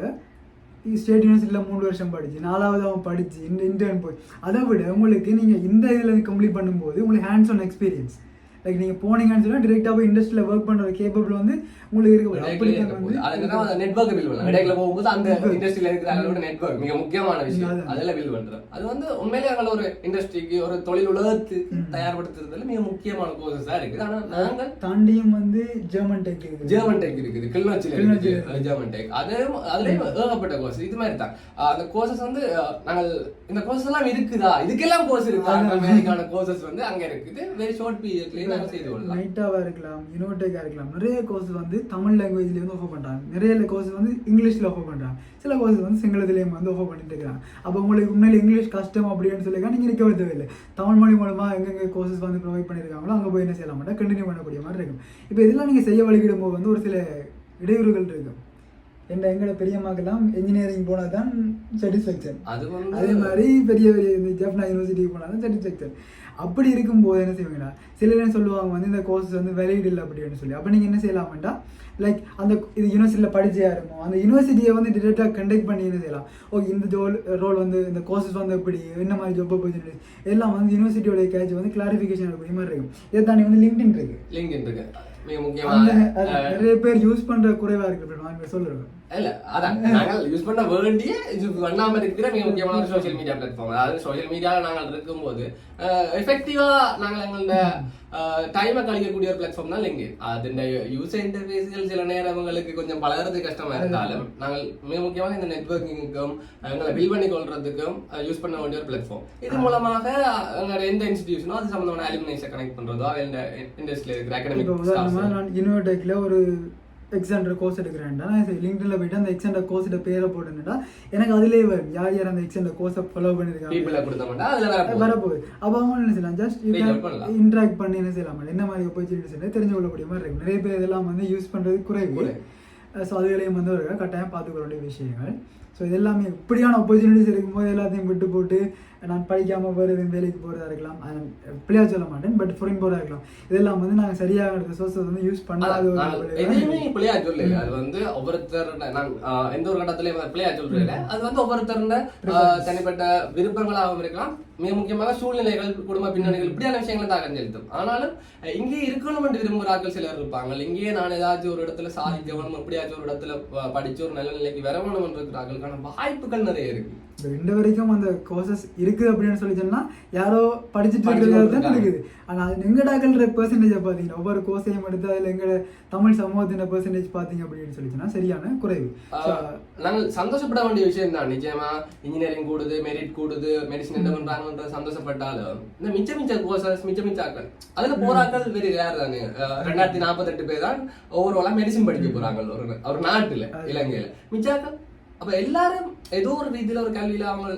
ஸ்டேட் யூனிவர்சிட்டியில் 3 வருஷம் படிச்சு 4வது அவன் படிச்சு இன்டர்ன் போய் அதை விட உங்களுக்கு நீங்கள் இந்த இதில் கம்ப்ளீட் பண்ணும்போது உங்களுக்கு ஹேண்ட்ஸ் ஆன் எக்ஸ்பீரியன்ஸ் லைக் நீங்கள் போனீங்கன்னு சொன்னால் டிரெக்டாக போய் இண்டஸ்ட்ரியில் ஒர்க் பண்ணுற கேப்பபிள் வந்து உங்களுக்கு இருக்கு. அதுக்கு நெட்வொர்க் பில் பண்ணலாம். இடையில போகும்போது அந்த இண்டஸ்ட்ரியில் இருக்கிற அளவோட நெட்வொர்க் மிக முக்கியமான விஷயம். அதெல்லாம் பில் பண்றோம். அது வந்து உண்மையிலே எங்களை ஒரு இண்டஸ்ட்ரிக்கு ஒரு தொழில் உலகத்துக்கு தயார்படுத்துறதுல மிக முக்கியமான கோர்சஸ் தான் இருக்குது. ஆனால் நாங்கள் தாண்டியும் வந்து ஜெர்மன் டெக் இருக்குது, கிளிநொச்சியில் ஜெர்மன் டெக். அதுலேயும் ஏகப்பட்ட கோர்ஸ் இது மாதிரி தான். அந்த கோர்சஸ் வந்து நாங்கள் இந்த கோர்ஸ் எல்லாம் இருக்குதா, இதுக்கெல்லாம் கோர்ஸ் இருக்கா, அமெரிக்கான கோர்சஸ் வந்து அங்கே இருக்குது. வெரி ஷார்ட் பீரியட்லேயே நைட்டாவா இருக்கலாம், யூனிவர்சிட்டியா இருக்கலாம். நிறைய கோர்ஸ் வந்து தமிழ் லாங்குவேஜ்ல வந்து ஆஃபர் பண்றாங்க. நிறைய கோர்ஸ் வந்து இங்கிலீஷ்ல ஆஃபர் பண்றாங்க. சில கோர்ஸ் வந்து சிங்களத்திலேயும் வந்து ஆஃபர் பண்ணிட்டு இருக்காங்க. அப்போ உங்களுக்கு உண்மையில இங்கிலீஷ் கஷ்டம் அப்படின்னு சொல்லி நீங்க இருக்க தேவையில்லை. தமிழ் மொழி மூலமா எங்கெங்க கோர்சஸ் வந்து ப்ரொவைட் பண்ணிருக்காங்களோ அங்கே போய் என்ன செய்யலாம் மாட்டா கண்டினியூ பண்ணக்கூடிய மாதிரி இருக்கும். இப்போ இதெல்லாம் நீங்க செய்ய வழிகிடும் போது வந்து ஒரு சில இடையூறுகள் இருக்கும். எங்களோட பெரியம்மாக்கெல்லாம் இன்ஜினியரிங் போனால் தான் சாட்டிஸ்ஃபேக்ஷன். அதே மாதிரி பெரிய இந்த ஜெஃப்னா யூனிவர்சிட்டிக்கு போனால் தான் சாட்டிஸ்ஃபேக்ஷன். அப்படி இருக்கும்போது என்ன செய்வீங்கன்னா சில என்ன சொல்லுவாங்க வந்து இந்த கோர்ஸ் வந்து வேலிட் இல்லை அப்படின்னு சொல்லி. அப்போ நீங்கள் என்ன செய்யலாம்டா லைக் அந்த இது யூனிவர்சிட்டியில் படிச்சே இருக்கும் அந்த யூனிவர்சிட்டியை வந்து டிரெக்டாக கண்டக்ட் பண்ணி என்ன செய்யலாம். ஓகே இந்த ரோல் வந்து இந்த கோர்சஸ் வந்து எப்படி என்ன மாதிரி ஜாப் ஆப்பர்ச்சுனிட்டிஸ் எல்லாம் வந்து யூனிவர்சிட்டியோட கேட்ச் வந்து கிளாரிஃபிகேஷன் இருக்கக்கூடிய மாதிரி இருக்கும். இதை தாண்டி வந்து லிங்க்டின் இருக்கு. நிறைய பேர் யூஸ் பண்ற குறைவா இருக்கு சொல்றேன். இல்ல அதான் நாங்கள் யூஸ் பண்ண வேண்டிய பண்ணாம இருக்கிற மிக முக்கியமான சோசியல் மீடியா பிளாட்ஃபார்ம். அதாவது சோசியல் மீடியாவில் நாங்கள் இருக்கும்போது எஃபெக்டிவா நாங்கள் எங்களோட டைமை கழிக்கக்கூடிய ஒரு பிளாட்ஃபார்ம் தான் லிங்க்டின். அதோட யூசர் இன்டர்ஃபேஸ்கள் சில நேரங்களுக்கு கொஞ்சம் பழகிறது கஷ்டமா இருந்தாலும் நாங்கள் மிக முக்கியமாக இந்த நெட்வொர்க்கிங்கும் எங்களை பில் பண்ணி கொள்றதுக்கும் யூஸ் பண்ண வேண்டிய ஒரு பிளாட்ஃபார்ம். இது மூலமாக எங்களோட எந்த இன்ஸ்டிடியூஷனோ அது சம்பந்தமான அலுமினைஸை கனெக்ட் பண்றதோ இண்டஸ்ட்ரியில் இருக்கிற அகாடமிக் நான் யூனிவர்டெக்ல ஒரு எக்ஸாண்டர் கோர்ஸ் எடுக்கிறேன்டா லிங்க்டின்ல போயிட்டு அந்த எக்ஸாண்டர் கோர்ஸோட பேரை போட்டுட்டா எனக்கு அதுலேயே வரும் யார் யார் அந்த எக்ஸாண்டர் கோர்ஸை ஃபாலோ பண்ணிருக்காங்க வரப்போகுது. அப்போ அவங்க என்ன செய்யலாம், ஜஸ்ட் இன்ட்ராக்ட் பண்ணி என்ன செய்யலாம், என்ன மாதிரி ஆப்பர்ச்சுனிட்டிஸ் தெரிஞ்சு கொள்ளக்கூடிய மாதிரி இருக்கும். நிறைய பேர் இதெல்லாம் வந்து யூஸ் பண்றது குறைவு. ஸோ அதுகளையும் வந்து ஒரு கட்டாயம் பார்த்துக்க வேண்டிய விஷயங்கள். ஸோ இது எல்லாமே இப்படியான ஆப்பர்ச்சுனிட்டிஸ் இருக்கும்போது எல்லாத்தையும் விட்டு போட்டு நான் படிக்காமல் வேறு வேலைக்கு போகிறதா இருக்கலாம், பிள்ளையா சொல்ல மாட்டேன், பட் ஃபாரின் போகிறதா இருக்கலாம். இதெல்லாம் வந்து நாங்கள் சரியாக ரிசோர்ஸை வந்து யூஸ் பண்ணாத எதுவுமே பிள்ளையா சொல்லு. அது வந்து ஒவ்வொருத்தர் நான் எந்த ஒரு கட்டத்திலையும் பிள்ளையா சொல்றேன். அது வந்து ஒவ்வொருத்தருந்த தனிப்பட்ட விருப்பங்களாகவும் இருக்கலாம், மிக முக்கியமாக சூழ்நிலைகள், குடும்ப பின்னணிகள், இப்படியான விஷயங்களை தான் செலுத்தும். ஆனாலும் இங்கே இருக்கணும் என்று விரும்புகிறார்கள் சிலர் இருப்பாங்க. இங்கேயே நான் ஏதாச்சும் ஒரு இடத்துல சாதிக்கணும், எப்படியாச்சும் ஒரு இடத்துல படிச்சு ஒரு நல்ல நிலைக்கு வரணும் என்று இருக்கிறார்களுக்கான வாய்ப்புகள் நிறைய இருக்கு. இந்த வரைக்கும் அந்த கோர்சஸ் இருக்குது அப்படின்னு சொல்லி சொன்னா யாரோ படிச்சுட்டு இருக்கிறது தான் இருக்குது. ஆனால் எங்கடாக்கள்ற பெர்சன்டேஜை பார்த்தீங்கன்னா ஒவ்வொரு கோர்ஸையும் எடுத்து அதில் எங்களோட தமிழ் சமூகத்தின பெர்சன்டேஜ் பார்த்தீங்க அப்படின்னு சொல்லி சொன்னா சரியான குறைவு. நாங்கள் சந்தோஷப்பட வேண்டிய விஷயம் தான். நிச்சயமா இன்ஜினியரிங் கூடுது, மெரிட் கூடுது, மெடிசன் என்ன பண்றாங்கன்ற சந்தோஷப்பட்டாலும் இந்த மிச்ச கோர்சஸ் மிச்சாக்கள் அதுல போராக்கள் வெரி ரேர் தானே. 2048 பேர் தான் ஓவராலா மெடிசன் படிக்க போறாங்க ஒரு நாட்டுல, இலங்கையில. மிச்சாக்கள் அப்ப எல்லாரும் ஏதோ ஒரு ரீதியில ஒரு கல்வியில அவங்க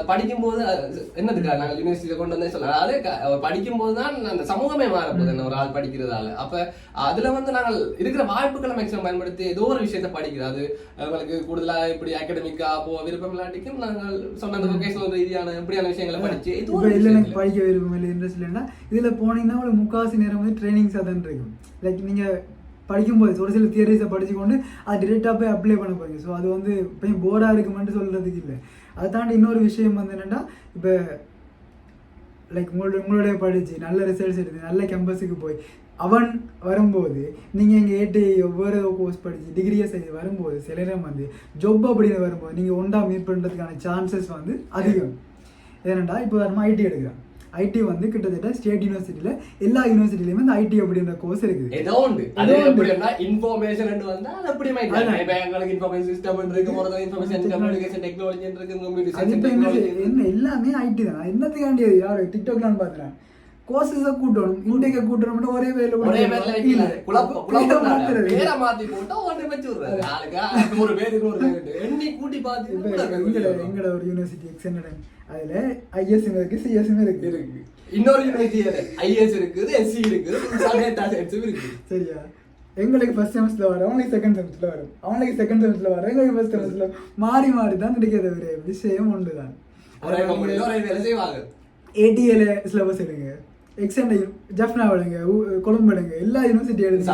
படிக்கும் போது என்னதுக்கா நாங்கள் யூனிவர்சிட்டியில கொண்டு வந்தே சொல்லலாம். அதே படிக்கும் போதுதான் அந்த சமூகமே மாறப்போகுது ஒரு ஆள் படிக்கிறதால. அப்ப அதுல வந்து நாங்கள் இருக்கிற வாய்ப்புகளை மேக்சிமம் பயன்படுத்தி ஏதோ ஒரு விஷயத்த படிக்கிறது, அது அவங்களுக்கு கூடுதலா இப்படி அகாடமிக்கா விருப்பம் இல்லாட்டிக்கும் நாங்கள் சொன்ன அந்த வொகேஷனல் ரீதியான இப்படியான விஷயங்களை படிச்சு எனக்கு படிக்க விருப்பம் இல்லை இன்ட்ரெஸ்ட் இல்லைன்னா இதுல போனீங்கன்னா ஒரு முக்காவாசி நேரம் வந்து ட்ரைனிங்ஸாக தான் இருக்கும். லைக் நீங்க படிக்கும்போது ஒரு சில தியரிஸை படிச்சுக்கொண்டு அது டிரெக்டாக போய் அப்ளை பண்ண போறீங்க. ஸோ அது வந்து இப்போ போராக இருக்குமென்ட்டு சொல்கிறதுக்கு இல்லை. அதை தாண்டி இன்னொரு விஷயம் வந்து என்னென்னா, இப்போ லைக் உங்களுடைய படித்து நல்ல ரிசல்ட்ஸ் எடுத்து நல்ல கேம்பஸுக்கு போய் அவன் வரும்போது நீங்கள் இங்கே ஒவ்வொரு கோர்ஸ் படித்து டிகிரியை செய்து வரும்போது சில நேரம் வந்து ஜாப் அப்படின்னு வரும்போது நீங்கள் ஒன்றா மீட் பண்ணுறதுக்கான சான்சஸ் வந்து அதிகம். ஏனெண்டா இப்போ நம்ம ஐடி எடுக்கிறோம். ஐடி வந்து கிட்டத்தட்ட ஸ்டேட் யூனிவர்சிட்டியில எல்லா யூனிவர்சிட்டிலயுமே இந்த ஐடி அப்படின்ற கோர்ஸ் இருக்குது. ஏதோ உண்டு. அது எப்படின்னா இன்ஃபர்மேஷன் ரெண்டு வந்தா அது அப்படி மைண்ட் பேங்க்களுக்கு இன்ஃபர்மேஷன் சிஸ்டம் இருக்கு, மொத்தம் இன்ஃபர்மேஷன் கம்யூனிகேஷன் டெக்னாலஜி இருக்கு, கம்ப்யூட்டர் டெக்னாலஜி என்ன எல்லாமே ஐடி தான். என்னத்துக்காண்டி யாரு டிக்டாக்லாம் பாக்குறேன் கோர்சஸை கூட்டணும், இன்டேக்க கூட்டணும், ஒரே வேலை இல்ல குழப்பம் பேரை மாத்தி போட்டா ஒரே வச்சு விடுறாரு ஆளுக்கு ஒரு பேர் இன்னொரு பேர் எண்ணி கூட்டி பார்த்து எங்கட ஒரு யூனிவர்சிட்டி எக்ஸென்டன் அதுல ஐஎஸ் இருக்கு, சிஎஸ்ஸும் இருக்கு. இன்னொரு யூனிவர்சிட்டி ஐஎஸ் இருக்குது, எஸ்சி இருக்குது, டேட்டா சயின்ஸும் இருக்கு. சரியா? எங்களுக்கு ஃபர்ஸ்ட் செமஸ்டர்ல வரும், அவங்களுக்கு செகண்ட் செமஸ்டர்ல வரும், அவங்களுக்கு செகண்ட் செமஸ்டர்ல வரும், எங்களுக்கு ஃபர்ஸ்ட் செமஸ்டர்ல மாறி தான் கிடைக்கிறது. ஒரு விஷயம் ஒன்றுதான். ஏடிஏல சிலபஸ் எடுங்க, எக்ஸென்ட் ஜஃப்னா எடுங்க, கொழும்பு எடுங்க, எல்லா யூனிவர்சிட்டி எடுங்க,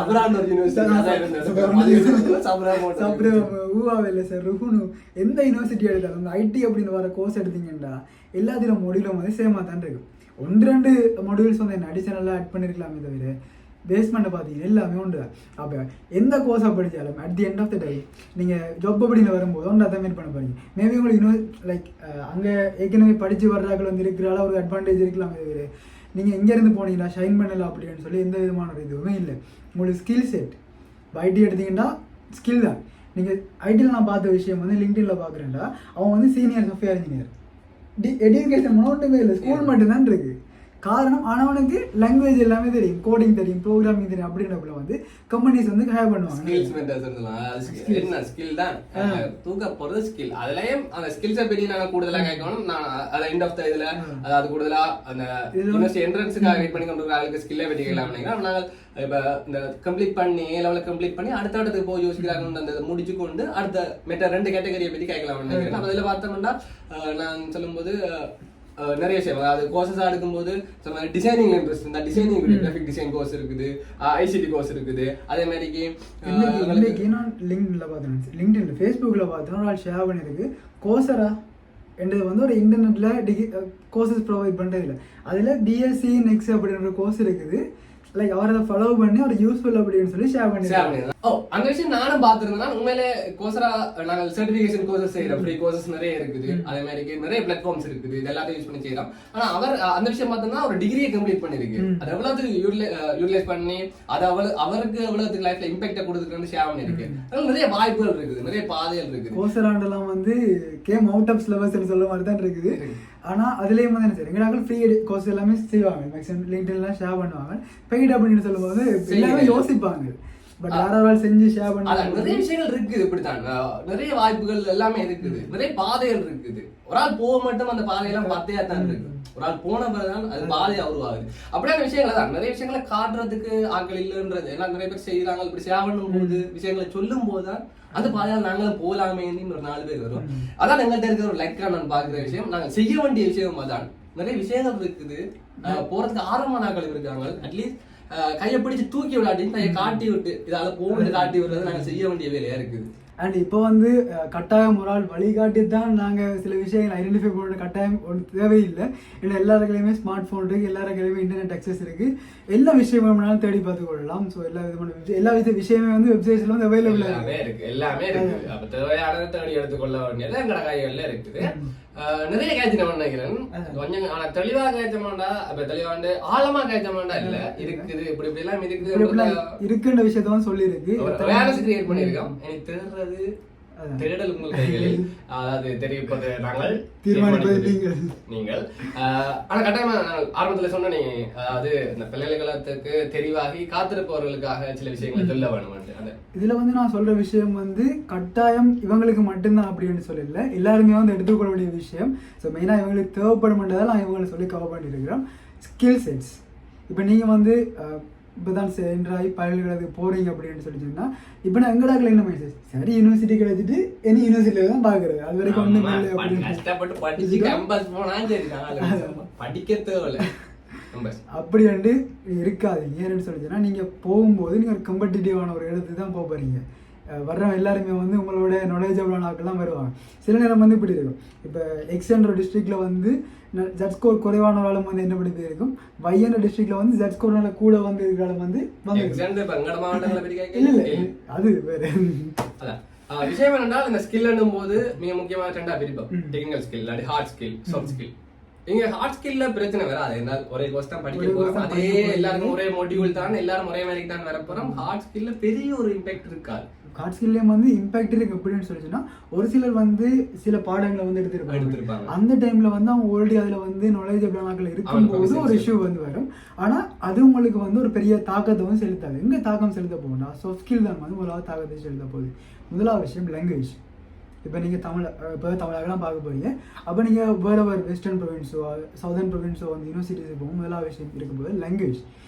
ஊவாவில் சார் ருகுனு எந்த யூனிவர்சிட்டி எடுத்தாலும் ஐடி அப்படின்னு வர கோர்ஸ் எடுத்தீங்கன்னா எல்லாத்திலும் மொடியூலும் வந்து சேமாக தான் இருக்கும். 1-2 மொடியூல்ஸ் வந்து என்ன அடிஷனலாக ஆட் பண்ணியிருக்கலாமே தவிர பேஸ்மெண்ட்டை பார்த்தீங்கன்னா எல்லாமே உண்டு தான். அப்போ எந்த கோர்ஸாக படித்தாலும் at the end of the day நீங்கள் ஜாப் அப்படின்னு வரும்போது ஒன்று அதை மீட் பண்ண போறீங்க. மேபி உங்களுக்கு லைக் அங்கே ஏற்கனவே படித்து வர்றாக்கள் வந்து இருக்கிறால ஒரு அட்வான்டேஜ் இருக்கலாமே தவிர நீங்கள் எங்கேருந்து போனீங்கன்னா ஷைன் பண்ணலாம் அப்படின்னு சொல்லி எந்த விதமான ஒரு இதுவுமே இல்லை. உங்களுக்கு ஸ்கில் செட் ஐடி எடுத்தீங்கன்னா ஸ்கில் தான். நீங்கள் ஐடியில் நான் பார்த்த விஷயம் வந்து லிங்க்டின்ல பார்க்குறேன்டா, அவன் வந்து சீனியர் சாஃப்ட்வேர் இன்ஜினியர், எஜுகேஷன் ஒன்றுமே இல்லை, ஸ்கூல் மட்டும்தான் இருக்கு. காரணம் ஆனவனுக்கு லாங்குவேஜ் எல்லாமே தெரியும், கோடிங் தெரியும், ப்ரோக்ராமிங் தெரியும். அப்படின்றப்பல வந்து கம்பெனிஸ் வந்து ஹையர் பண்ணுவாங்க. என்ன ஸ்கில் தான் தூக்க போறது ஸ்கில். அதுலயும் அந்த ஸ்கில்ஸை பற்றி நாங்கள் கூடுதலா கேட்கணும். நான் அதை எண்ட் ஆஃப் த இதுல அதாவது கூடுதலா அந்த யூனிவர்சிட்டி என்ட்ரன்ஸுக்காக வெயிட் பண்ணி கொண்டு ஆளுக்கு ஸ்கில்லை பற்றி கேட்கலாம். நாங்கள் இப்போ இந்த கம்ப்ளீட் பண்ணி லெவலில் கம்ப்ளீட் பண்ணி அடுத்த இடத்துக்கு போய் யோசிக்கிறாங்க. அந்த முடிச்சு கொண்டு அடுத்த மெட்ட 2 கேட்டகரியை பற்றி கேட்கலாம். நம்ம அதில் பார்த்தோம்னா நான் சொல்லும்போது நிறைய விஷயம், அதாவது கோர்சஸாக எடுக்கும்போது டிசைனிங் இன்ட்ரெஸ்ட் இருந்தால் டிசைனிங் கிராஃபிக் டிசைன் கோர்ஸ் இருக்குது, ஐசிடி கோர்ஸ் இருக்குது. அதே மாதிரிக்கு நான் லிங்க்டின்ல பார்த்தேன், லிங்க்டின்ல ஃபேஸ்புக்கில் பார்த்தேன் ஒரு ஆள் ஷேர் பண்ணியிருக்கு. கோர்சரா என்றது வந்து ஒரு இன்டர்நெட்டில் கோர்சஸ் ப்ரொவைட் பண்ணுறது இல்லை. அதில் பிஎஸ்சி நெக்ஸ்ட் அப்படின்ற கோர்ஸ் இருக்குது. லைக் அவர் அதை ஃபாலோ பண்ணி அவர் யூஸ்ஃபுல் அப்படின்னு சொல்லி ஷேர் பண்ணி அந்த விஷயம் நானும் பார்த்திருந்தேன். உண்மையிலே கோசரா நாங்கள் சர்டிபிகேஷன் கோர்சஸ் செய்யறோம், ஃப்ரீ கோர்சஸ் நிறைய இருக்குது, அதே மாதிரி நிறைய பிளாட்ஃபார்ம்ஸ் இருக்குது, இது எல்லாத்தையும் யூஸ் பண்ணி செய்யறோம். ஆனா அவர் அந்த விஷயம் பார்த்தோம்னா ஒரு டிகிரியை கம்ப்ளீட் பண்ணிருக்கு, அது எவ்வளவுக்கு யூட்டிலைஸ் பண்ணி அது அவருக்கு எவ்வளவுக்கு லைஃப்ல இம்பாக்ட கொடுத்துருக்குன்னு ஷேர் பண்ணிருக்கு. அதனால நிறைய வாய்ப்புகள் இருக்குது, நிறைய பாதைகள் இருக்குது. கோசராண்டெல்லாம் வந்து கேம் அவுட் ஆஃப் சிலபஸ் சொல்ல மாதிரி தான் இருக்குது. ஆனா அதுலயும் வந்து என்ன செய்யும், எங்களால் ஃப்ரீ கோர்ஸ் எல்லாமே செய்வாங்க, மேக்ஸிமம் லிங்க்டின்லாம் ஷேர் பண்ணுவாங்க. பெய்ட் அப்படின்னு சொல்லும்போது எல்லாமே யோசிப்பாங்க, பட் யாராவது செஞ்சு ஷேர் பண்ண நிறைய விஷயங்கள் இருக்குது. இப்படித்தான் நிறைய வாய்ப்புகள் எல்லாமே இருக்குது, நிறைய பாதைகள் இருக்குது. ஒரு ஆள் போக மட்டும் அந்த பாதையெல்லாம் பார்த்தே தான் இருக்கு, ஒரு ஆள் போன பிறகுதான் அது பாதையா உருவாகுது. அப்படியான விஷயங்கள் தான் நிறைய விஷயங்களை காட்டுறதுக்கு ஆட்கள் இல்லைன்றது. ஏன்னா நிறைய பேர் செய்யறாங்க, இப்படி ஷேர் பண்ணும் போது விஷயங்களை சொல்லும் போதுதான் அந்த பாதையால் நாங்களும் போகலாமே ஒரு 4 பேர் வரும். அதான் எங்கள்கிட்ட இருக்கிற ஒரு லைக்கா நான் பாக்குற விஷயம். நாங்க செய்ய வேண்டிய விஷயம் அதான். நிறைய விஷயங்கள் இருக்குது, போறதுக்கு ஆரம்ப நாட்கள் இருக்காங்க. அட்லீஸ்ட் கையை பிடிச்சு தூக்கி விடாட்டின்னு கையை காட்டி விட்டு இதால போகணும்னு காட்டி விடுறது நாங்க செய்ய வேண்டிய வேலையா இருக்குது. அண்ட் இப்போ வந்து கட்டாயம் ஒரு ஆள் வழிகாட்டி தான் நாங்கள் சில விஷயங்கள் ஐடென்டிஃபை பண்ணுற கட்டாயம் ஒன்று தேவையில்லை. ஏன்னா எல்லாருக்கையுமே ஸ்மார்ட் ஃபோன் இருக்குது, எல்லாருக்கையுமே இன்டர்நெட் அக்சஸ் இருக்குது, எல்லா விஷயமும் தேடி பார்த்து கொள்ளலாம். ஸோ எல்லா விஷயமே வந்து வெப்சைட்ஸில் வந்து அவைலபிளாக இருக்கு, எல்லாமே இருக்கு. அப்போ தேவையானதை தேடி எடுத்துக்கொள்ள வேண்டியது எங்கட கைகளில் இருக்குது. நிறைய காய்ச்சி நம்ம நினைக்கிறேன், கொஞ்சம் ஆனா தெளிவா காய்ச்ச மாட்டா, அப்ப தெளிவாண்டு ஆழமா காய்ச்ச மாட்டா இல்ல, இருக்குது இப்படி இப்படி எல்லாம் இருக்குன்ற விஷயத்தான் சொல்லி இருக்கு, அவேர்னஸ் கிரியேட் பண்ணிருக்கோம். எனக்கு தேடுறது தேடல் உங்கள் கைகளில், அதாவது தெரிவிப்பது நாங்கள், தீர்மானிப்பது நீங்கள். ஆனா கட்டாயமா ஆரம்பத்துல சொன்ன நீ, அதாவது இந்த பல்கலைக்கழகத்துக்கு தெரிவாகி காத்திருப்பவர்களுக்காக சில விஷயங்களை சொல்ல வேணும். இதுல வந்து நான் சொல்ற விஷயம் வந்து கட்டாயம் இவங்களுக்கு மட்டும்தான் அப்படின்னு சொல்லல, எல்லாருமே வந்து எடுத்துக்கொள்ள வேண்டிய விஷயம். ஸோ மெயினா இவங்களுக்கு தேவைப்படும்ன்றதால நான் இவங்களை சொல்லி கவர் பண்ணியிருக்கிறோம். Skill sets. இப்போ நீங்க வந்து இப்போதான் சென்றாகி பல்கலைக்கழகத்துக்கு போறீங்க அப்படின்னு சொல்லிச்சுன்னா, இப்போ நான் எங்கடாக்கள் என்ன மைண்ட், சரி யூனிவர்சிட்டி கிடைச்சிட்டு என்ன யூனிவர்சிட்டியில தான் பாக்குறது, அது வரைக்கும் ஒண்ணுமே இல்லை அப்படின்னு கஷ்டப்பட்டு படிச்சு கேம்பஸ் போனா படிக்க தேவையில்லை அப்படி வந்து இருக்காது. ஏன்னு சொல்லிச்சுன்னா, நீங்க போகும்போது நீங்க ஒரு கம்படிட்டிவான ஒரு இடத்துக்கு தான் போக போறீங்க. வர்றவங்க எல்லாருமே வந்து உங்களோட நாலேஜபிளான ஆட்கள்லாம் வருவாங்க. சில நேரம் வந்து இப்படி இருக்கும், இப்போ எக்ஸ்என்ற டிஸ்ட்ரிக்ட்ல வந்து ஜட் ஸ்கோர் குறைவான ஆளும் வந்து என்ன படி இருக்கும், வையன்ற டிஸ்ட்ரிக்ட்ல வந்து ஜட் ஸ்கோர்னால கூட வந்து இருக்கிற வந்து அது வேற விஷயம். என்னென்றால் இந்த ஸ்கில் என்னும் போது மிக முக்கியமான 2 பிரிப்போம், டெக்னிக்கல் ஸ்கில் இல்லாட்டி ஹார்ட் ஸ்கில், சாஃப்ட் ஸ்கில். இங்க ஹார்ட் ஸ்கில்ல பிரச்சனை வராது, என்னால் ஒரே கோர்ஸ் தான் படிக்க போறோம், அதே எல்லாருக்கும் ஒரே மாடியூல் தான், எல்லாரும் ஒரே மாதிரி தான் வர போறோம். ஹார்ட் ஸ்கில்ல பெரிய ஒரு இம்பாக்ட் இருக்காது. ஹார்ட் ஸ்கில்லையும் வந்து இம்பாக்ட் இருக்கு. எப்படின்னு சொல்லிச்சுன்னா, ஒரு சிலர் வந்து சில பாடங்களை வந்து எடுத்திருப்பாங்க, அந்த டைம்ல வந்து அவங்க ஆல்ரெடி அதுல வந்து நாலேஜபிளான இருக்கும்போது ஒரு இஷ்யூ வந்து வரும். ஆனா அது உங்களுக்கு வந்து ஒரு பெரிய தாக்கத்தை வந்து செலுத்தாது. எங்க தாக்கம் செலுத்த போகும்னா, சாஃப்ட் ஸ்கில் தான் வந்து முதலாவது தாக்கத்தை செலுத்த போகுது. முதலாவது விஷயம் லாங்குவேஜ். இப்போ நீங்கள் தமிழகலாம் பார்க்க போறீங்க, அப்போ நீங்கள் வேறு வெஸ்டர்ன் ப்ரொவின்ஸோ சவுதர்ன் ப்ரொவின்ஸோ வந்து யூனிவர்சிட்டிஸ் போகும், முதலாவது விஷயம் இருக்கும்போது லாங்குவேஜ்.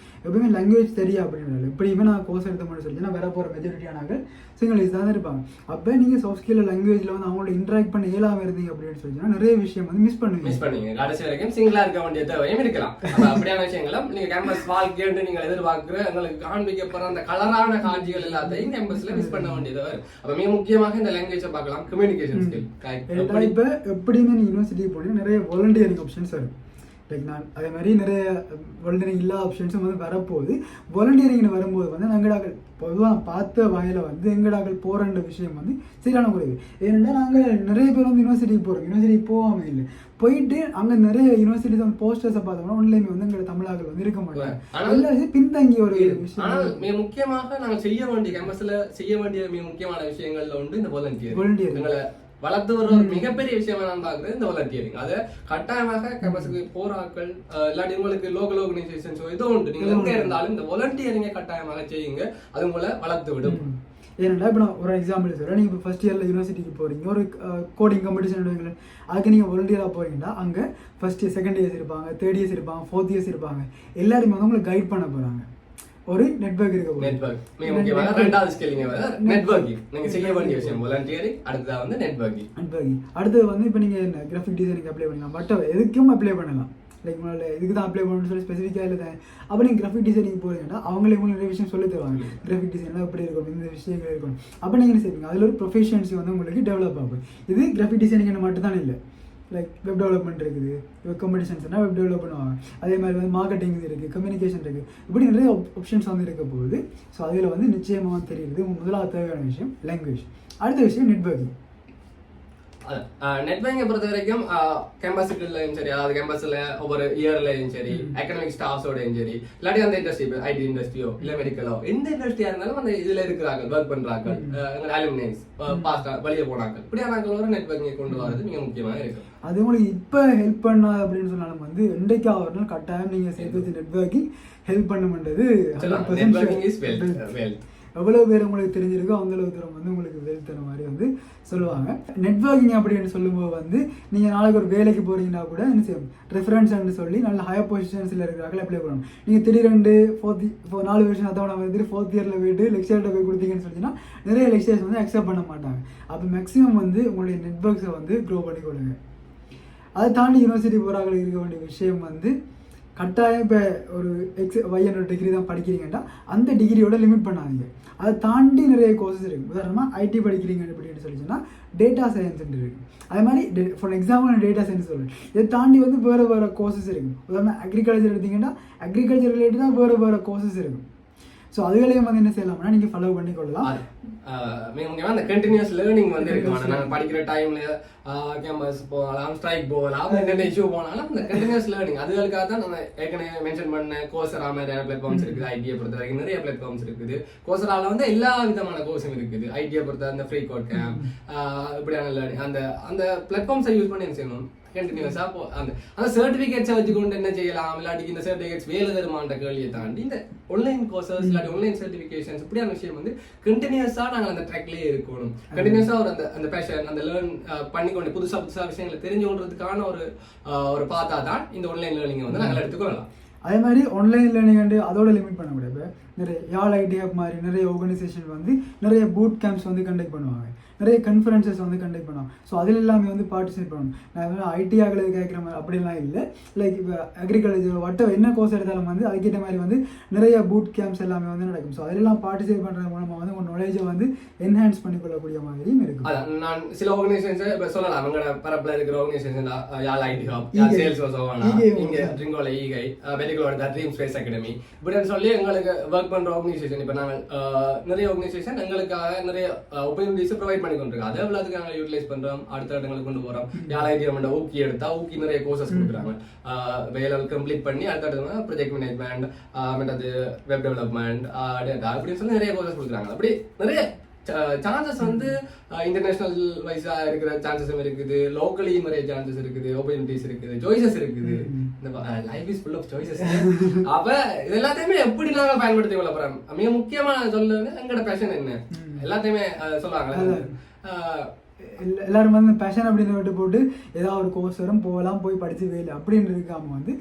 எப்பவுமே லாங்குவேஜ் தெரியும் அப்படின்னால எப்படியுமே நான் கோர்ஸ் எடுத்த மாதிரி சொல்லி நான் வேற போகிற மெஜாரிட்டியானாக சிங்கிள்ஸ் தான் இருப்பாங்க. அப்போ நீங்கள் சாஃப்ட் ஸ்கில் லாங்குவேஜில் வந்து அவங்களோட இன்ட்ராக்ட் பண்ணி இயலாமல் இருந்தீங்க அப்படின்னு சொல்லிச்சுன்னா நிறைய விஷயம் வந்து மிஸ் பண்ணுவீங்க. கடைசி வரைக்கும் சிங்கிளாக இருக்க வேண்டிய தேவையும் இருக்கலாம். அப்படியான விஷயங்களும் நீங்கள் கேம்பஸ் வாழ்க்கைன்னு நீங்கள் எதிர்பார்க்குற உங்களுக்கு காண்பிக்கப்படுற அந்த கலரான காட்சிகள் எல்லாத்தையும் கேம்பஸில் மிஸ் பண்ண வேண்டியது வரும். அப்போ மிக முக்கியமாக இந்த லாங்குவேஜை பார்க்கலாம், கம்யூனிகேஷன் ஸ்கில். இப்போ எப்படியுமே நீங்கள் யூனிவர்சிட்டி போனீங்கன்னா நிறைய வாலண்டியரிங் ஆப்ஷன்ஸ் வரும். லைக் நான் அதே மாதிரி நிறைய வாலண்டியரிங் எல்லா ஆப்ஷன்ஸும் வந்து வரப்போகுது. வாலண்டியரிங்னு வரும்போது வந்து எங்கடாக்கள் பொதுவாக பார்த்த வகையில் வந்து எங்கடாக்கள் போகிற விஷயம் வந்து சரியான குறைவு. ஏன்னா நாங்கள் நிறைய பேர் வந்து யூனிவர்சிட்டிக்கு போகிறோம், யூனிவர்சிட்டிக்கு போகாமல் இல்லை, போயிட்டு அங்கே நிறைய யூனிவர்சிட்டிஸ் வந்து போஸ்டர்ஸை பார்த்தோம்னா ஒன்லையுமே வந்து எங்களோட தமிழாக்கள் வந்து இருக்க மாட்டாங்க. எல்லாரும் பின்தங்கிய ஒரு விஷயம். ஆனால் மிக முக்கியமாக நாங்கள் செய்ய வேண்டிய கேம்பஸில் செய்ய வேண்டிய மிக முக்கியமான விஷயங்கள்ல வந்து இந்த வாலண்டியர் வளர்த்து வர ஒரு மிகப்பெரிய விஷயமா நான் பாக்குறது இந்த வாலண்டியரிங். அதை கட்டாயமாக கேம்பஸுக்கு போராக்கள் இல்லாட்டி உங்களுக்கு லோக்கல் ஆர்கனைசேஷன்ஸோ ஏதோ உண்டு, நீங்க எங்க இருந்தாலும் இந்த வாலண்டியரிங்கை கட்டாயமாக செய்யுங்க, அது உங்களை வளர்த்து விடும். ஏன்னா இப்போ நான் ஒரு எக்ஸாம்பிள் சொல்கிறேன், நீங்கள் இப்போ ஃபர்ஸ்ட் இயரில் யூனிவர்சிட்டிக்கு போகிறீங்க, ஒரு கோடிங் காம்படிஷன் அதுக்கு நீங்கள் வாலண்டியராக போகிறீங்கன்னா அங்கே ஃபர்ஸ்ட் இயர் செகண்ட் இயர்ஸ் இருப்பாங்க, தேர்ட் இயர்ஸ் இருப்பாங்க, ஃபோர்த் இயர்ஸ் இருப்பாங்க, எல்லாருமே வந்து உங்களுக்கு கைட் பண்ண போகிறாங்க. ஒரு நெட்வொர்க் இருக்கு. நெட்வொர்க் மிக முக்கியமான ரெண்டாவது ஸ்கில்லிங் நெட்வொர்க்கிங். நீங்க செய்ய வேண்டிய விஷயம் வாலண்டியரிங், அடுத்தது வந்து நெட்வொர்க்கிங். அடுத்தது வந்து இப்போ நீங்க என்ன கிராஃபிக் டிசைனிங் அப்ளை பண்ணலாம், பட் எதுக்கும் அப்ளை பண்ணலாம். லைக் முதல்ல இதுக்கு தான் அப்ளை பண்ணணும்னு சொல்லி ஸ்பெசிஃபிக்காக இல்லை. அப்போ நீங்கள் கிராஃபிக் டிசைனிங் போகிறீங்கன்னா அவங்களே உங்களுக்கு நிறைய விஷயம் சொல்லி தருவாங்க, கிராஃபிக் டிசைன்லாம் எப்படி இருக்கும், இந்த விஷயங்கள் இருக்கணும். அப்போ நீங்கள் என்ன செய்வீங்க, அதில் ஒரு ப்ரொஃபஷன்சி வந்து உங்களுக்கு டெவலப் ஆகும். இது கிராஃபிக் டிசைனிங் மட்டும் தான் இல்லை, லைக் வெப் டெவலப்மெண்ட் இருக்குது, வெப் காம்படிஷன்ஸ்னால் வெப் டெவலப் பண்ணுவாங்க. அதே மாதிரி வந்து மார்க்கெட்டிங் இருக்குது, கம்யூனிகேஷன் இருக்குது, இப்படி நிறைய ஆப்ஷன்ஸ் வந்து இருக்க போகுது. ஸோ அதில் வந்து நிச்சயமாக தெரியுது முதலாவது தேவையான விஷயம் லாங்குவேஜ். அடுத்த விஷயம் நெட்வொர்க்கிங். நெட்வொர்க்கிங்கை பொறுத்த வரைக்கும் கேம்பஸுக்குள்ளேயும் சரி, அதாவது கேம்பஸில் ஒவ்வொரு இயர்லையும் சரி, அகாடமிக் ஸ்டாஃப்ஸோடையும் சரி, இல்லாட்டி அந்த இண்டஸ்ட்ரி ஐடி இண்டஸ்ட்ரியோ இல்லை மெடிக்கலோ எந்த இண்டஸ்ட்ரியாக இருந்தாலும் அந்த இதில் இருக்கிறாங்க, ஒர்க் பண்ணுறாங்க, அலுமினைஸ் பாஸ்டா வெளியே போனாங்க, இப்படியான ஒரு நெட்வொர்க்கிங்கை கொண்டு வரது மிக முக்கியமாக இருக்கும். அது உங்களுக்கு இப்போ ஹெல்ப் பண்ணாது அப்படின்னு சொன்னாலும் வந்து என்றைக்கு ஆகணும் கட்டாயம் நீங்கள் சேர்த்து வச்சு நெட்வொர்க்கிங் ஹெல்ப் பண்ணுன்றது எவ்வளோ பேர் உங்களுக்கு தெரிஞ்சிருக்கோ அந்தளவு தூரம் வந்து உங்களுக்கு வெல்த் மாதிரி வந்து சொல்லுவாங்க. நெட்வொர்க்கிங் அப்படின்னு சொல்லும்போது வந்து நீங்கள் நாளைக்கு ஒரு வேலைக்கு போகிறீங்கன்னா கூட என்ன செய்யும், ரெஃபரன்ஸ்ன்னு சொல்லி நல்ல ஹையர் பொசிஷன்ஸில் இருக்கிறார்கள் அப்ளை பண்ணணும். நீங்கள் திடீரெண்டு 4 வருஷம் அதான் வந்துட்டு 4th இயரில் போய்ட்டு லெக்சர்கிட்ட போய் கொடுத்தீங்கன்னு சொல்லிங்கன்னா நிறைய லெக்சர்ஸ் வந்து அக்செப்ட் பண்ண மாட்டாங்க. அப்போ மேக்ஸிமம் வந்து உங்களுடைய நெட்வொர்க்ஸை வந்து க்ரோ பண்ணிக்கொள்ளுங்க. அதை தாண்டி யூனிவர்சிட்டி போகிறாங்களுக்கு இருக்க வேண்டிய விஷயம் வந்து கட்டாயம் இப்போ ஒரு YNO டிகிரி தான் படிக்கிறீங்கன்னா அந்த டிகிரியோட லிமிட் பண்ணாதீங்க. அதை தாண்டி நிறைய கோர்சஸ் இருக்குது. உதாரணமாக ஐடி படிக்கிறீங்க அப்படின்னு சொல்லிச்சுன்னா டேட்டா சயின்ஸ் இருக்குது. அதே மாதிரி ஃபார் எக்ஸாம்பிள் டேட்டா சயின்ஸ் சொல்லுவேன். இதை தாண்டி வந்து வேறு கோர்சஸ் இருக்குது. உதாரணமாக அக்ரிகல்ச்சர் எடுத்திங்கன்னா அக்ரிகல்ச்சர் ரிலேட்டடாக வேறு கோர்சஸ் இருக்குது. ஸோ அதுகளையும் வந்து என்ன செய்யலாம்னா நீங்கள் ஃபாலோ பண்ணிக்கொள்ளலாம். மிக முக்கியமாக அந்த கண்டினியூஸ் லேர்னிங் வந்து இருக்கு. நாங்கள் படிக்கிற டைம்ல கேம்பஸ் போகலாம், ஸ்ட்ரைக் போகலாம், என்னென்ன இஷ்யூ போனாலும் அந்த கண்டினியூஸ் லேர்னிங் அதுகளுக்காக தான் நம்ம ஏற்கனவே மென்ஷன் பண்ண கோர்சரா மாதிரியான பிளாட்ஃபார்ம்ஸ் இருக்குது. ஐடியை பொறுத்த வரைக்கும் நிறைய பிளாட்ஃபார்ம்ஸ் இருக்குது. கோர்சரால வந்து எல்லா விதமான கோர்ஸும் இருக்குது. ஐடியை பொறுத்த அந்த ஃப்ரீ கோட் கேம்ப் இப்படியான லேர்னிங் அந்த பிளாட்ஃபார்ம்ஸை யூஸ் பண்ணி என்ன செய்யணும், கண்டினியூஸா அந்த சர்டிபிகேட்ஸை வச்சுக்கொண்டு என்ன செய்யலாம், இல்லாட்டி இந்த சர்டிபிகேட்ஸ் வேலை தருமான்ற கேள்வியை தாண்டி இந்த ஆன்லைன் கோர்சஸ் இல்லாட்டி ஆன்லைன் சர்டிபிகேஷன்ஸ் இப்படியான விஷயம் வந்து கண்டினியூஸா நாங்கள் அந்த ட்ராக்லயே இருக்கணும். கண்டினியூஸா ஒரு அந்த பேஷன் அந்த லேர்ன் பண்ணிக்கொண்டு புதுசா விஷயங்களை தெரிஞ்சு கொள்றதுக்கான ஒரு பாத்தா தான் இந்த ஆன்லைன் லேர்னிங்கை வந்து நாங்கள் எடுத்துக்கொள்ளலாம். அதே மாதிரி ஆன்லைன் லேர்னிங் வந்து அதோட லிமிட் பண்ணக்கூடாது. இப்போ நிறைய யாழ் ஐடி ஹப் மாதிரி நிறைய ஆர்கனைசேஷன் வந்து நிறைய பூட் கேம்ப்ஸ் வந்து கண்டக்ட் பண்ணுவாங்க, நிறைய கான்ஃபரன்சஸ் வந்து கண்டக்ட் பண்ணுவாங்க. ஸோ அதில் எல்லாமே வந்து பார்ட்டிசிபேட் பண்ணணும். நான் வந்து ஐடி ஆகலை கேட்குற மாதிரி அப்படிலாம் இல்லை. லைக் இப்போ அக்ரிகல்ச்சர் என்ன கோர்ஸ் எடுத்தாலும் வந்து அதுக்கேற்ற மாதிரி வந்து நிறைய பூட் கேம்ப்ஸ் எல்லாமே வந்து நடக்கும். ஸோ அதிலெல்லாம் பார்ட்டிசிபேட் பண்ணுறது மூலமாக வந்து உங்கள் நாலேஜை வந்து என்ஹான்ஸ் பண்ணிக்கொள்ளக்கூடிய மாதிரியும் இருக்கும். நான் சில ஆர்கனைசேஷன் இப்போ சொல்லலாம், அவங்களோட பரப்பில் இருக்கிற organisation Yarl IT hub, sales இங்கே ட்ரிங்கோல ஈகை, மெடிக்கலோட ட்ரீம் ஸ்பேஸ் அகாடமி இப்படின்னு சொல்லி எங்களுக்கு ஒர்க் பண்ணுற ஆர்கனைசேஷன். இப்போ நாங்கள் நிறைய ஆர்கனைசேஷன் எங்களுக்காக நிறைய ஆப்பர்ச்சுனிட்டிஸ் ப்ரொவைட் பண்ணி கொண்டிருக்கோம். அதே எல்லாத்துக்கு நாங்கள் யூட்டிலைஸ் பண்றோம், அடுத்த இடங்களுக்கு கொண்டு போறோம். யாழ் ஊக்கி எடுத்தா ஊக்கி நிறைய கோர்சஸ் கொடுக்குறாங்க. வேலை கம்ப்ளீட் பண்ணி அடுத்த ப்ராஜெக்ட் மேனேஜ்மெண்ட், அது வெப் டெவலப்மெண்ட், டேட்டா அப்படின்னு சொல்லி நிறைய கோர்சஸ் கொடுக்குறாங்க. அப்படி நிறைய சான்சஸ் வந்து இன்டர்நேஷனல் வைஸா இருக்கிற சான்சஸும் இருக்குது, லோக்கலியும் நிறைய சான்சஸ் இருக்குது, ஆப்பர்ச்சுனிட்டிஸ் இருக்குது, சாய்ஸஸ் இருக்குது. இந்த life is full of choices. அப்ப இது எல்லாத்தையுமே எப்படி நாங்கள் பயன்படுத்தி கொள்ள போறோம், மிக முக்கியமான சொல்லுன்னு எங்களோட பேஷன் என்ன எல்லாத்தையுமே சொல்லுவாங்க. எல்லாரும் வந்து பேஷன் அப்படின்னு விட்டு போட்டு ஏதாவது ஒரு கோர்ஸ் வரும் போகலாம், போய் படிச்சு வேலை அப்படின்னு இருக்காம வந்து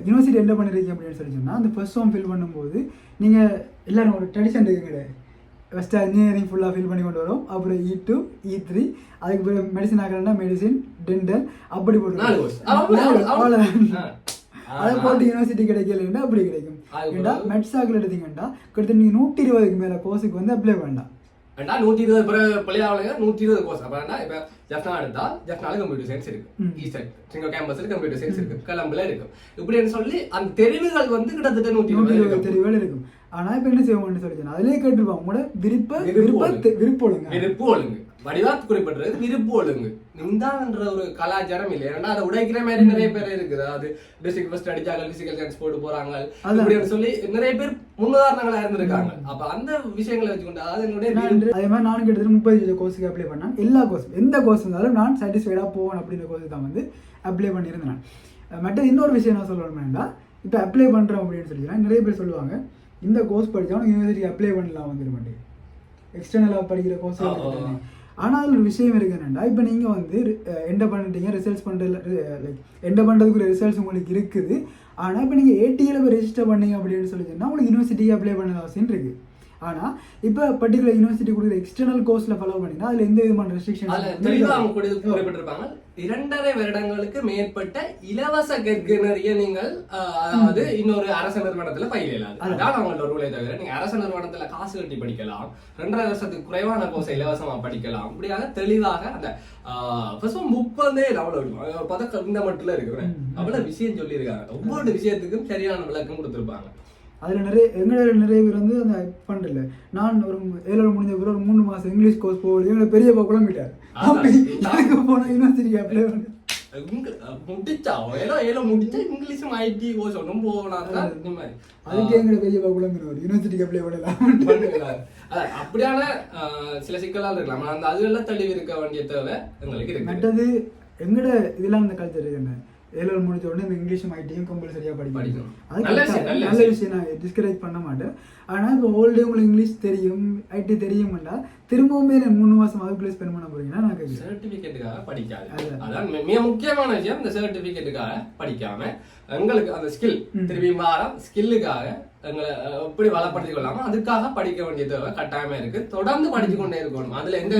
யூனிவர்சிட்டி என்ன பண்ணிருக்கீங்க அப்படின்னு சொல்லி சொன்னா அந்த ஃபர்ஸ்ட் ஃபார்ம் ஃபில் பண்ணும்போது நீங்க எல்லாரும் ஒரு ட்ரெடிஷன் இருக்குங்க. ஃபஸ்ட்டு இன்ஜினியரிங் ஃபுல்லாக ஃபில் பண்ணி கொண்டு வரும், அப்புறம் E2 E3, அதுக்கு பிறகு மெடிசன் ஆகலன்னா மெடிசின், டென்டல் அப்படி போட்டு அதை போட்டு யூனிவர்சிட்டி கிடைக்கலன்னா அப்படி கிடைக்கும். ஏன்னா மெட்ஸ் ஆகல எடுத்தீங்கன்னா கிட்டத்தட்ட நீங்கள் 120க்கு மேலே கோர்ஸுக்கு வந்து அப்ளை வேண்டாம். 120 பிள்ளையாளுங்க 120 கோர்ஸ். அப்ப இப்போ ஜப்னா எடுத்தா ஜப்னால கம்ப்யூட்டர் சயின்ஸ் இருக்கு, ஈஸ்டர்ன் சிங்கோ கேம்பஸ்ல கம்ப்யூட்டர் சயின்ஸ் இருக்கு, கலம்புல இருக்கு. இப்படின்னு சொல்லி அந்த தெரிவுகள் வந்து கிட்டத்தட்ட 120 தெரிவுகள் இருக்கும். ஆனா இப்ப என்ன செய்வோம்னு சொல்லிச்சேன் அதிலே கேட்டுருப்பாங்க உங்களோட விருப்ப ஒழுங்கு வடிவா குறிப்பிடுறது விருப்பு ஒழுங்கு இந்தான்ற ஒரு கலாச்சாரம் இல்லை. ஏன்னா அதை உடைக்கிற மாதிரி நிறைய பேர் இருக்குது. அது டிஸ்ட்ரிக்ட் ஃபர்ஸ்ட் அடிச்சாங்க, பிசிக்கல் சயின்ஸ் போட்டு போறாங்க அப்படின்னு சொல்லி நிறைய பேர் முன்னுதாரணங்களா இருந்திருக்காங்க. அப்ப அந்த விஷயங்களை வச்சுக்கொண்டு அதாவது என்னுடைய அதே மாதிரி நானும் கிட்டத்தட்ட 30 கோர்ஸுக்கு அப்ளை பண்ணேன். எல்லா கோர்ஸும் எந்த கோர்ஸ் இருந்தாலும் நான் சாட்டிஸ்ஃபைடா போவேன் அப்படின்ற கோர்ஸ் தான் வந்து அப்ளை பண்ணியிருந்தேன். மற்ற இன்னொரு விஷயம் நான் சொல்லணும்னா இப்போ அப்ளை பண்றோம் அப்படின்னு சொல்லிக்கிறேன். நிறைய பேர் சொல்லுவாங்க இந்த கோர்ஸ் படித்தா யூனிவர்சிட்டி அப்ளை பண்ணலாம் வந்துட மாட்டேன், எக்ஸ்டர்னலாக படிக்கிற கோர்ஸ். ஆனால் ஒரு விஷயம் இருக்கு என்னென்னா இப்போ நீங்கள் வந்து என்ட பண்ணிட்டீங்க, ரிசல்ட்ஸ் பண்ணுறது லைக் என்ட பண்ணுறதுக்குரிய ரிசல்ட்ஸ் உங்களுக்கு இருக்குது. ஆனால் இப்போ நீங்கள் ATL போய் ரெஜிஸ்டர் பண்ணீங்க அப்படின்னு சொல்லி சொன்னால் உங்களுக்கு யூனிவர்சிட்டிக்கு அப்ளை பண்ண அவசியம் இருக்குது. ஆனால் இப்போ பர்டிகுலர் யூனிவர்சிட்டி கொடுக்குற எக்ஸ்டர்னல் கோர்ஸில் ஃபாலோ பண்ணினா அதில் எந்த விதமான ரெஸ்ட்ரிக்ஷன் தெளிவாக அவங்க குறிப்பிட்டிருப்பாங்க. 2.5 வருடங்களுக்கு மேற்பட்ட இலவச கற்கறிய நீங்கள் அதாவது இன்னொரு அரசு நிறுவனத்துல பயிலலாம். அதான் அவங்களோட ரூலே தவிர நீங்க அரசு நிறுவனத்துல காசு கட்டி படிக்கலாம், 2.5 வருஷத்துக்கு குறைவான கோர்ஸை இலவசமா படிக்கலாம். அப்படியாக தெளிவாக அந்த புக் வந்து அவ்வளவு பதக்கம் இந்த மட்டும் இருக்கிறேன் அவ்வளவு விஷயம் சொல்லியிருக்காங்க. ஒவ்வொரு விஷயத்துக்கும் சரியான விளக்கம் கொடுத்துருப்பாங்க. அதில் நிறைய பேர் வந்து அந்த பண்ணல. நான் ஒரு 7 முடிஞ்ச பிறகு ஒரு 3 மாதம் இங்கிலீஷ் கோர்ஸ் போகுது எங்களை பெரிய குழம்பிட்டார். அப்படி போன யூனிவர்சிட்டி அப்ளை பண்ணி முடிச்சா முடிச்சா இங்கிலீஷும் ஐடி கோர்ஸ் ஒன்றும் போனாங்க. அதுக்கு எங்களை பெரிய குழம்பினார் யூனிவர்சிட்டிக்கு அப்ளை பண்ணலாம். அப்படியான சில சிக்கலாக இருக்கலாம். அந்த அதுவெல்லாம் தெளிவு இருக்க வேண்டிய தேவை எங்களுக்கு இருக்கு. மற்றது எங்கட இதெல்லாம் இந்த கல்ச்சர் இருக்கு என்ன 7 முடிச்ச உடனே இந்த இங்கிலீஷும் ஐடியும் கம்பல்சரியாக படிக்கணும். அது நல்ல விஷயம், நான் டிஸ்கரேஜ் பண்ண மாட்டேன். ஆனால் இப்போ ஓல்டே உங்களுக்கு இங்கிலீஷ் தெரியும் ஐடி தெரியும்டா திரும்பவுமே 3 மாதம் அதுக்குள்ளே ஸ்பெண்ட் பண்ண போறீங்கன்னா நான் சர்டிஃபிகேட்டுக்காக படிக்காது. அதான் மிக முக்கியமான விஷயம். இந்த சர்டிஃபிகேட்டுக்காக படிக்காம எங்களுக்கு அந்த ஸ்கில் திரும்பி வாரம் ஸ்கில்லுக்காக எங்களை எப்படி வளப்படுத்திக் கொள்ளாம அதுக்காக படிக்க வேண்டிய தேவை கட்டாயமா இருக்கு. தொடர்ந்து படிச்சு கொண்டே இருக்கணும். அதுல எந்த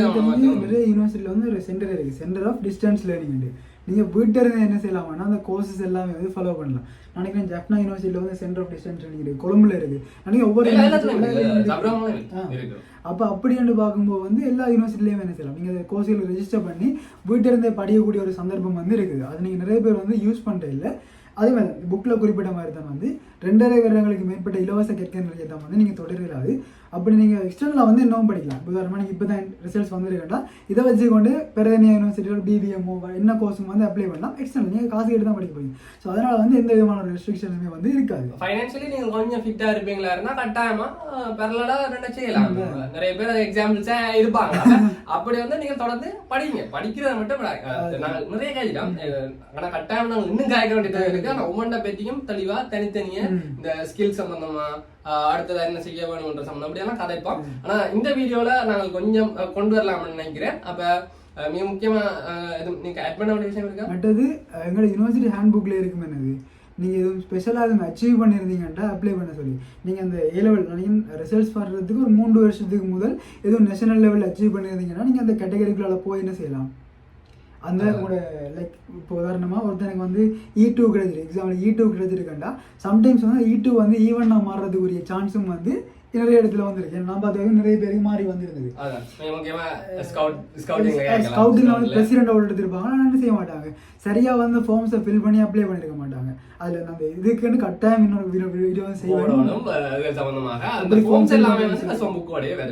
நிறைய யூனிவர்சிட்டியில வந்து ஒரு சென்டர் இருக்கு, சென்டர் ஆஃப் டிஸ்டன்ஸ் லேர்னிங். நீங்கள் வீட்டில் இருந்து என்ன செய்யலாம்னா அந்த கோர்சஸ் எல்லாமே வந்து ஃபாலோ பண்ணலாம். நினைக்கிறேன் ஜப்னா யூனிவர்சிட்டியில் வந்து சென்டர் ஆஃப் டிஸ்டன்ஸ் லேர்னிங் இருக்குது, கொழும்புல இருக்குது. நினைக்கிறேன் ஒவ்வொரு அப்போ அப்படின்னு பார்க்கும்போது வந்து எல்லா யூனிவர்சிட்டிலையும் என்ன செய்யலாம், நீங்கள் கோர்ஸ்களை ரெஜிஸ்டர் பண்ணி வீட்டிலிருந்தே படிக்கக்கூடிய ஒரு சந்தர்ப்பம் வந்து இருக்குது. அது நீங்கள் நிறைய பேர் வந்து யூஸ் பண்ணுறது இல்லை. அதே மாதிரி புக்கில் குறிப்பிட்ட மாதிரி தான் வந்து 2.5 வருடங்களுக்கு மேற்பட்ட இலவச கற்கை தான் வந்து நீங்கள் தொடரலாது. அப்படி நீங்கள் எக்ஸ்டர்னலாக வந்து இன்னும் படிக்கலாம். உதாரணமாக நீங்கள் இப்போ தான் ரிசல்ட்ஸ் வந்துருக்கா இதை வச்சுக்கொண்டு பெரதனியா யூனிவர்சிட்டியோட பிபிஎம்ஓ என்ன கோர்ஸும் வந்து அப்ளை பண்ணலாம். எக்ஸ்டர்னல் நீங்கள் காசு கேட்டு தான் படிக்க போறீங்க. ஸோ அதனால் வந்து எந்த விதமான ரெஸ்ட்ரிக்ஷனுமே வந்து இருக்காது. ஃபைனான்ஷியலி நீங்கள் கொஞ்சம் ஃபிட்டாக இருப்பீங்களா இருந்தால் கட்டாயமாக பெரலடாக ரெண்டு செய்யலாம். நிறைய பேர் எக்ஸாம்பிள்ஸாக இருப்பாங்க. அப்படி வந்து நீங்கள் தொடர்ந்து படிங்க. படிக்கிறத மட்டும் நாங்கள் நிறைய காய்ச்சிட்டோம். ஆனால் கட்டாயம் நாங்கள் இன்னும் காய்க்க வேண்டியது இருக்கு. ஆனால் ஒவ்வொன்றை பற்றியும் தெளிவாக தனித்தனியாக இந்த ஸ்கில் சம்பந்தமா அடுத்ததா என்ன செய்ய வேணும்ன்ற சம்பந்தம் அப்படியெல்லாம் கதைப்போம். ஆனா இந்த வீடியோல நாங்கள் கொஞ்சம் கொண்டு வரலாம்னு நினைக்கிறேன். அப்ப மிக முக்கியமா நீங்க ஆட் பண்ண வேண்டிய விஷயம் இருக்கா? மற்றது எங்களோட யூனிவர்சிட்டி ஹேண்ட் புக்ல இருக்கும் என்னது, நீங்கள் எதுவும் ஸ்பெஷலாக அதை அச்சீவ் பண்ணியிருந்தீங்கன்னா அப்ளை பண்ண சொல்லி நீங்கள் அந்த A-level ரிசல்ட்ஸ் பண்ணுறதுக்கு ஒரு 3 வருஷத்துக்கு முதல் எதுவும் நேஷனல் லெவலில் அச்சீவ் பண்ணியிருந்தீங்கன்னா நீங்கள் அந்த கேட்டகரிக்குள்ள போய் என்ன செய்யலாம். அந்த உங்களோட லைக் இப்போ உதாரணமாக ஒருத்தனுக்கு வந்து E2 கிடைச்சிருக்கு, எக்ஸாம்பிள் E2 கிடைச்சிருக்கேன்டா சம்டைம்ஸ் வந்து E2 வந்து ஈவனாக மாறுறதுக்குரிய சான்ஸும் வந்து நிறைய இடத்துல வந்துருக்கு. நான் பார்த்து நிறைய பேருக்கு மாறி வந்துருந்தது. ஸ்கவுட்டிங்ல வந்து பிரசிடென்ட் அவார்டு எடுத்திருப்பாங்க. ஆனால் என்ன செய்ய மாட்டாங்க, சரியா வந்து ஃபார்ம்ஸை ஃபில் பண்ணி அப்ளை பண்ணிருக்க மாட்டாங்க. அதுல நம்ம இதுக்குன்னு கட்டாயம் இன்னொரு வீடியோ வந்து செய்யணும்.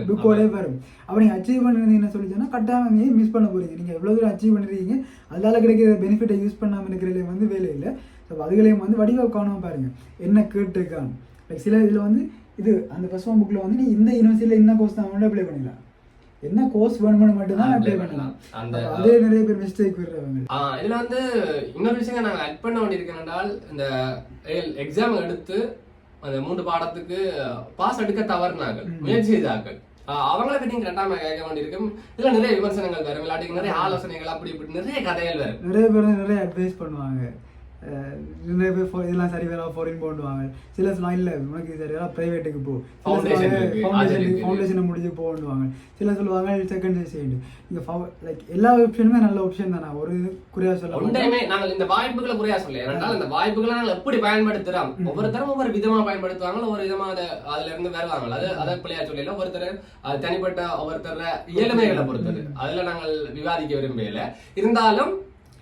புக்கோடே வரும். அப்படி நீங்க அச்சீவ் பண்ணுறது என்ன சொல்லிச்சோன்னா கட்டாயம் மிஸ் பண்ண போறீங்க. நீங்க எவ்வளவு தூரம் அச்சீவ் பண்ணிருக்கீங்க அதனால கிடைக்கிற பெனிஃபிட்டை யூஸ் பண்ணாமல் இருக்கிறதுல வந்து வேலை இல்லை. ஸோ அதுகளையும் வந்து வடிவாக காணாமல் பாருங்க என்ன கேட்டுருக்காங்க. லைக் சில இதில் வந்து இது அந்த ஃபர்ஸ்ட் ஃபார்ம் புக்கில் வந்து நீ இந்த யூனிவர்சிட்டியில் என்ன கோர்ஸ் தான் அப்ளை பண்ணிக்கலாம், என்ன கோர்ஸ் வேணும்னு மட்டும்தான் அப்ளை பண்ணலாம். அதே நிறைய பேர் மிஸ்டேக் விடுறவங்க. இதுல வந்து இன்னொரு விஷயம் நாங்கள் ஆட் பண்ண வேண்டியிருக்கேன் என்றால் இந்த எக்ஸாம் எடுத்து அந்த 3 பாடத்துக்கு பாஸ் எடுக்க தவறுனாங்க முயற்சி செய்தார்கள். அவங்கள பற்றி கரெக்டாக கேட்க வேண்டியிருக்கும். இதுல நிறைய விமர்சனங்கள் வரும், விளையாட்டுக்கு நிறைய ஆலோசனைகள் அப்படி இப்படி நிறைய கதைகள் வரும். நிறைய பேர் நிறைய அட்வைஸ் பண்ணுவாங்க. நிறைய பேர் இதெல்லாம் சரி வேற ஃபாரின் போடுவாங்க. சில சொல்லலாம் இல்லை உனக்கு சரி வேற ப்ரைவேட்டுக்கு போ, ஃபவுண்டேஷனை முடிஞ்சு போடுவாங்க. சில சொல்லுவாங்க செகண்ட் செய்யுங்க. இங்கே லைக் எல்லா ஆப்ஷனுமே நல்ல ஆப்ஷன் தானே, ஒரு குறையா சொல்ல ஒன்றையுமே நாங்கள் இந்த வாய்ப்புகளை குறையா சொல்ல. ஏனென்றால் இந்த வாய்ப்புகளை நாங்கள் எப்படி பயன்படுத்துறோம், ஒவ்வொருத்தரும் ஒவ்வொரு விதமா பயன்படுத்துவாங்க, ஒவ்வொரு விதமா அதுல இருந்து வருவாங்க. அது அதை பிள்ளையா சொல்லல. ஒருத்தர் அது தனிப்பட்ட ஒவ்வொருத்தர இயலுமைகளை பொறுத்தது, அதுல நாங்கள் விவாதிக்க விரும்பல. இருந்தாலும்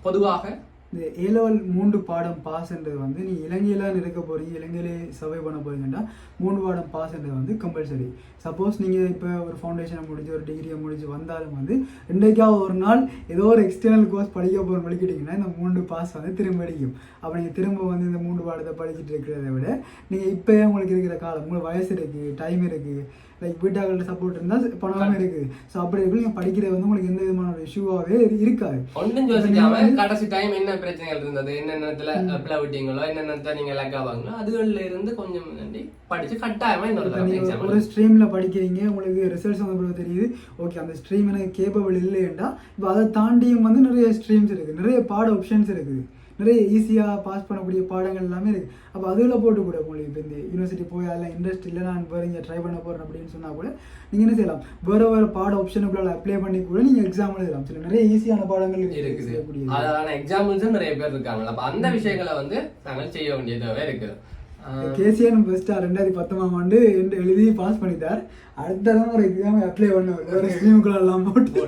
பொதுவாக இந்த A-level 3 பாடம் பாஸ்ன்றது வந்து நீ இலங்கையில் இருக்க போகிறீங்க, இலங்கையிலே சர்வை பண்ண போறீங்கன்னா 3 பாடம் பாஸ்ன்றது வந்து கம்பல்சரி. சப்போஸ் நீங்கள் இப்போ ஒரு ஃபவுண்டேஷனை முடிஞ்சு ஒரு டிகிரியை முடிஞ்சு வந்தாலும் வந்து இன்றைக்காக ஒரு நாள் ஏதோ ஒரு எக்ஸ்டர்னல் கோர்ஸ் படிக்க போகிற படிக்கிட்டிங்கன்னா இந்த 3 பாஸ் வந்து திரும்ப அடிக்கும். அப்போ நீங்கள் திரும்ப வந்து இந்த 3 பாடத்தை படிச்சுட்டு இருக்கிறத விட நீங்கள் இப்போயே உங்களுக்கு இருக்கிற காலம், உங்களுக்கு வயசு இருக்குது, டைம் இருக்குது, லைக் வீட்டாளர்களோட சப்போர்ட் இருந்தால் பணமே இருக்குது. ஸோ அப்படி எப்படி நீங்கள் படிக்கிறது வந்து உங்களுக்கு எந்த விதமான ஒரு இஷ்யூவாகவே இருக்காது. ஒன்றும் யோசிக்காம கடைசி டைம் என்ன பிரச்சனைகள் இருந்தது, என்னென்னத்துல அப்ளை விட்டீங்களோ, என்னென்ன நீங்க லேக் ஆவாங்களோ அதுகளில் இருந்து கொஞ்சம் படிச்சு கட்டாயமா ஒரு ஸ்ட்ரீம்ல படிக்கிறீங்க, உங்களுக்கு ரிசல்ட்ஸ் வந்து தெரியுது, ஓகே அந்த ஸ்ட்ரீம் எனக்கு கேப்பபிள் இல்லைன்னா இப்போ அதை தாண்டியும் வந்து நிறைய ஸ்ட்ரீம்ஸ் இருக்குது, நிறைய பாட ஆப்ஷன்ஸ் இருக்குது. நிறைய ஈஸியாக பாஸ் பண்ணக்கூடிய பாடங்கள் எல்லாமே இருக்குது. அப்போ அதில் போட்டு கூட உங்களுக்கு இப்போ இந்த யூனிவர்சிட்டி போய் அதெல்லாம் இன்ட்ரெஸ்ட் இல்லை, நான் வேறு இங்கே ட்ரை பண்ண போகிறேன் அப்படின்னு சொன்னால் கூட நீங்கள் என்ன செய்யலாம், வேறு பாட ஆப்ஷனுக்குள்ள அப்ளை பண்ணி கூட நீங்கள் எக்ஸாம் எழுதலாம். சில நிறைய ஈஸியான பாடங்கள் இருக்குது, அதான எக்ஸாம்பிள்ஸும் நிறைய பேர் இருக்காங்க. அப்போ அந்த விஷயங்களை வந்து நாங்கள் செய்ய வேண்டியதாகவே இருக்குது. கேசியன் பெஸ்ட்டாக 2019ஆம் ஆண்டு எழுதி பாஸ் பண்ணிட்டார். அடுத்ததான் ஒரு எக்ஸாம் அப்ளை பண்ணுவார், ஒரு ஸ்ட்ரீமுக்குள்ளெல்லாம் போட்டு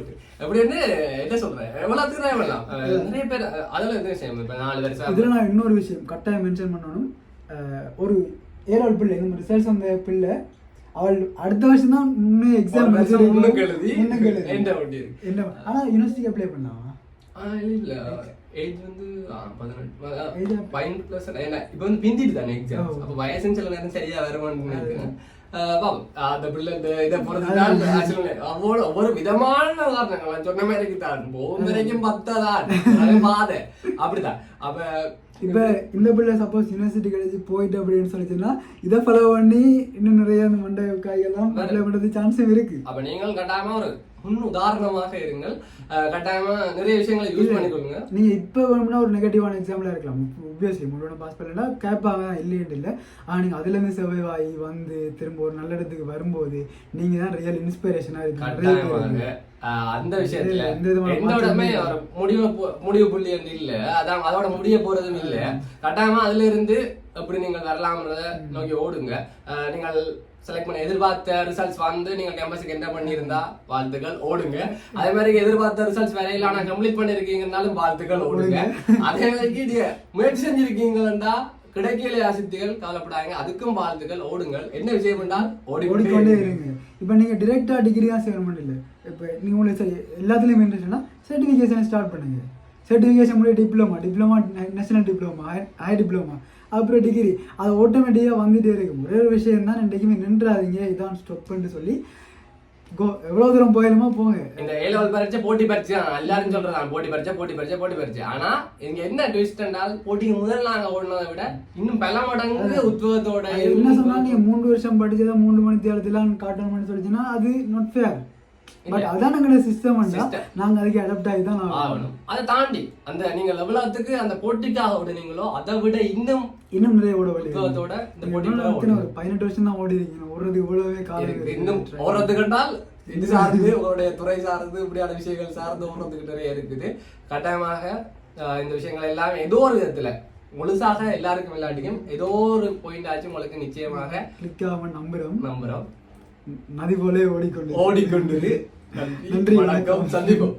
அப்படின்னு என்ன சொல்றேன், எவ்வளோத்துக்கு தான் எவ்வளோ நிறைய பேர் அதில் எந்த விஷயம் இப்போ 4 வருஷம். இதில் நான் இன்னொரு விஷயம் கட்டாயம் மென்ஷன் பண்ணணும். ஒரு ஏழாள் பிள்ளை இந்த ரிசல்ட்ஸ் வந்த பிள்ளை அவள் அடுத்த வருஷம் தான் இன்னும் எக்ஸாம் எழுதி என்ன, ஆனால் யூனிவர்சிட்டிக்கு அப்ளை பண்ணலாம். இல்லை ஏஜ் வந்து 18+, இப்போ வந்து பிந்திட்டு தானே எக்ஸாம், அப்போ வயசுன்னு சில நேரம் சரியா வருமானு நினைக்கிறேன். அந்த பிள்ளை இந்த இதை பொறுத்துதான் ஒவ்வொரு விதமான உதாரணங்கள் சொன்ன மாதிரி இருக்குதான், போகும் வரைக்கும் 10 தான் பாதை அப்படிதான். அப்ப இப்ப இந்த பிள்ளை சப்போஸ் யூனிவர்சிட்டி கிடைச்சி போயிட்டு அப்படின்னு சொல்லிச்சுன்னா இதை ஃபாலோ பண்ணி இன்னும் நிறைய அந்த மண்டை காய்கெல்லாம் அப்ளை பண்றது சான்ஸும் இருக்கு. அப்ப நீங்கள் கட்டாயமா ஒரு உதாரணமாக இருங்கள், கட்டாயமா நிறைய விஷயங்களை யூஸ் பண்ணிக்கொள்ளுங்க. நீங்க இப்ப வேணும்னா ஒரு நெகட்டிவான எக்ஸாம்ல இருக்கலாம், ஒப்வியஸ்லி முழுவதும் பாஸ் பண்ணலன்னா கேட்பாங்க இல்லைன்னு இல்லை. ஆனா நீங்க அதுல இருந்து சர்வைவ் ஆகி வந்து திரும்ப ஒரு நல்ல இடத்துக்கு வரும்போது நீங்க தான் ரியல் இன்ஸ்பிரேஷனா இருக்கீங்க. அந்த விஷயத்துல எந்தோடமே முடிவு புள்ளி வந்து இல்ல, அதான் அதோட முடிய போறதும் இல்ல. கட்டாயமா அதுல இருந்து எப்படி நீங்கள் வரலாம்ன்றத நோக்கி ஓடுங்க. நீங்கள் செலக்ட் பண்ண எதிர்பார்த்த ரிசல்ட்ஸ் வந்து நீங்க கேம்பஸுக்கு என்ன பண்ணியிருந்தா வாழ்த்துக்கள், ஓடுங்க. அதே மாதிரி எதிர்பார்த்த ரிசல்ட்ஸ் வரையில ஆனா கம்ப்ளீட் பண்ணிருக்கீங்கன்னாலும் வாழ்த்துக்கள், ஓடுங்க. அதே மாதிரி நீங்க முயற்சி செஞ்சிருக்கீங்களா கிடைக்கல ஆசித்திகள் கவலைப்படாங்க, அதுக்கும் வாழ்த்துக்கள், ஓடுங்கள். என்ன விஷயம் என்றால் ஓடிக்கொண்டே இருங்க. இப்போ நீங்க டிரெக்டா டிகிரி தான் செய்யணும் இல்லை, இப்போ நீங்க உங்களுக்கு சரி எல்லாத்துலயும் இன்ட்ரெஸ்ட்னா சர்டிஃபிகேஷன் ஸ்டார்ட் பண்ணுங்க. சர்டிஃபிகேஷன் முடிய diploma national diploma, high diploma, அப்புறம் டிகிரி, அது ஆட்டோமேட்டிக்காக வந்துட்டே இருக்கும். ஒரே ஒரு விஷயம் தான், என்றைக்குமே நின்றாதீங்க, இதான் ஸ்டாப்னு சொல்லி எவ்வளவு தூரம் போயிடுமோ போங்க. இந்த A-level பரீட்சை போட்டி பரீட்சை எல்லாரும் சொல்றதான், போட்டி பரீட்சை. ஆனா இங்க என்ன ட்விஸ்ட் என்றால் போட்டிக்கு முதல் நாங்க ஓடினதை விட இன்னும் பல மடங்கு உத்வேகத்தோட என்ன சொன்னா நீங்க 3 வருஷம் படிச்சதை 3 மணி தேர்தலாம் காட்டணும்னு சொல்லிச்சுன்னா அது நாட் ஃபேர். பட் அதான் எங்களுடைய சிஸ்டம், நாங்க அதுக்கு அடாப்ட் ஆகி தான் ஆகணும். அதை தாண்டி அந்த நீங்க லெவலத்துக்கு அந்த போட்டிக்காக ஓடுனீங்களோ அதை விட இன்னும் நிறைய ஓடத்தோட இந்த போட்டி ஒரு 18 வருஷம் தான் ஓடி இருக்கீங்க. ஓடுறதுக்கு இவ்வளவே காலம் இன்னும் ஓடுறதுக்கு என்றால் இது சார்ந்து உங்களுடைய துறை சார்ந்து இப்படியான விஷயங்கள் சார்ந்து ஓடுறதுக்கு நிறைய இருக்குது. கட்டாயமாக இந்த விஷயங்கள் எல்லாமே ஏதோ ஒரு விதத்துல முழுசாக எல்லாருக்கும் இல்லாட்டிக்கும் ஏதோ ஒரு பாயிண்ட் ஆச்சு உங்களுக்கு நிச்சயமாக கிளிக் ஆகும். நம்புறோம் நதி போல ஓடிக்கொண்டு நன்றி, வணக்கம், சந்திப்போம்.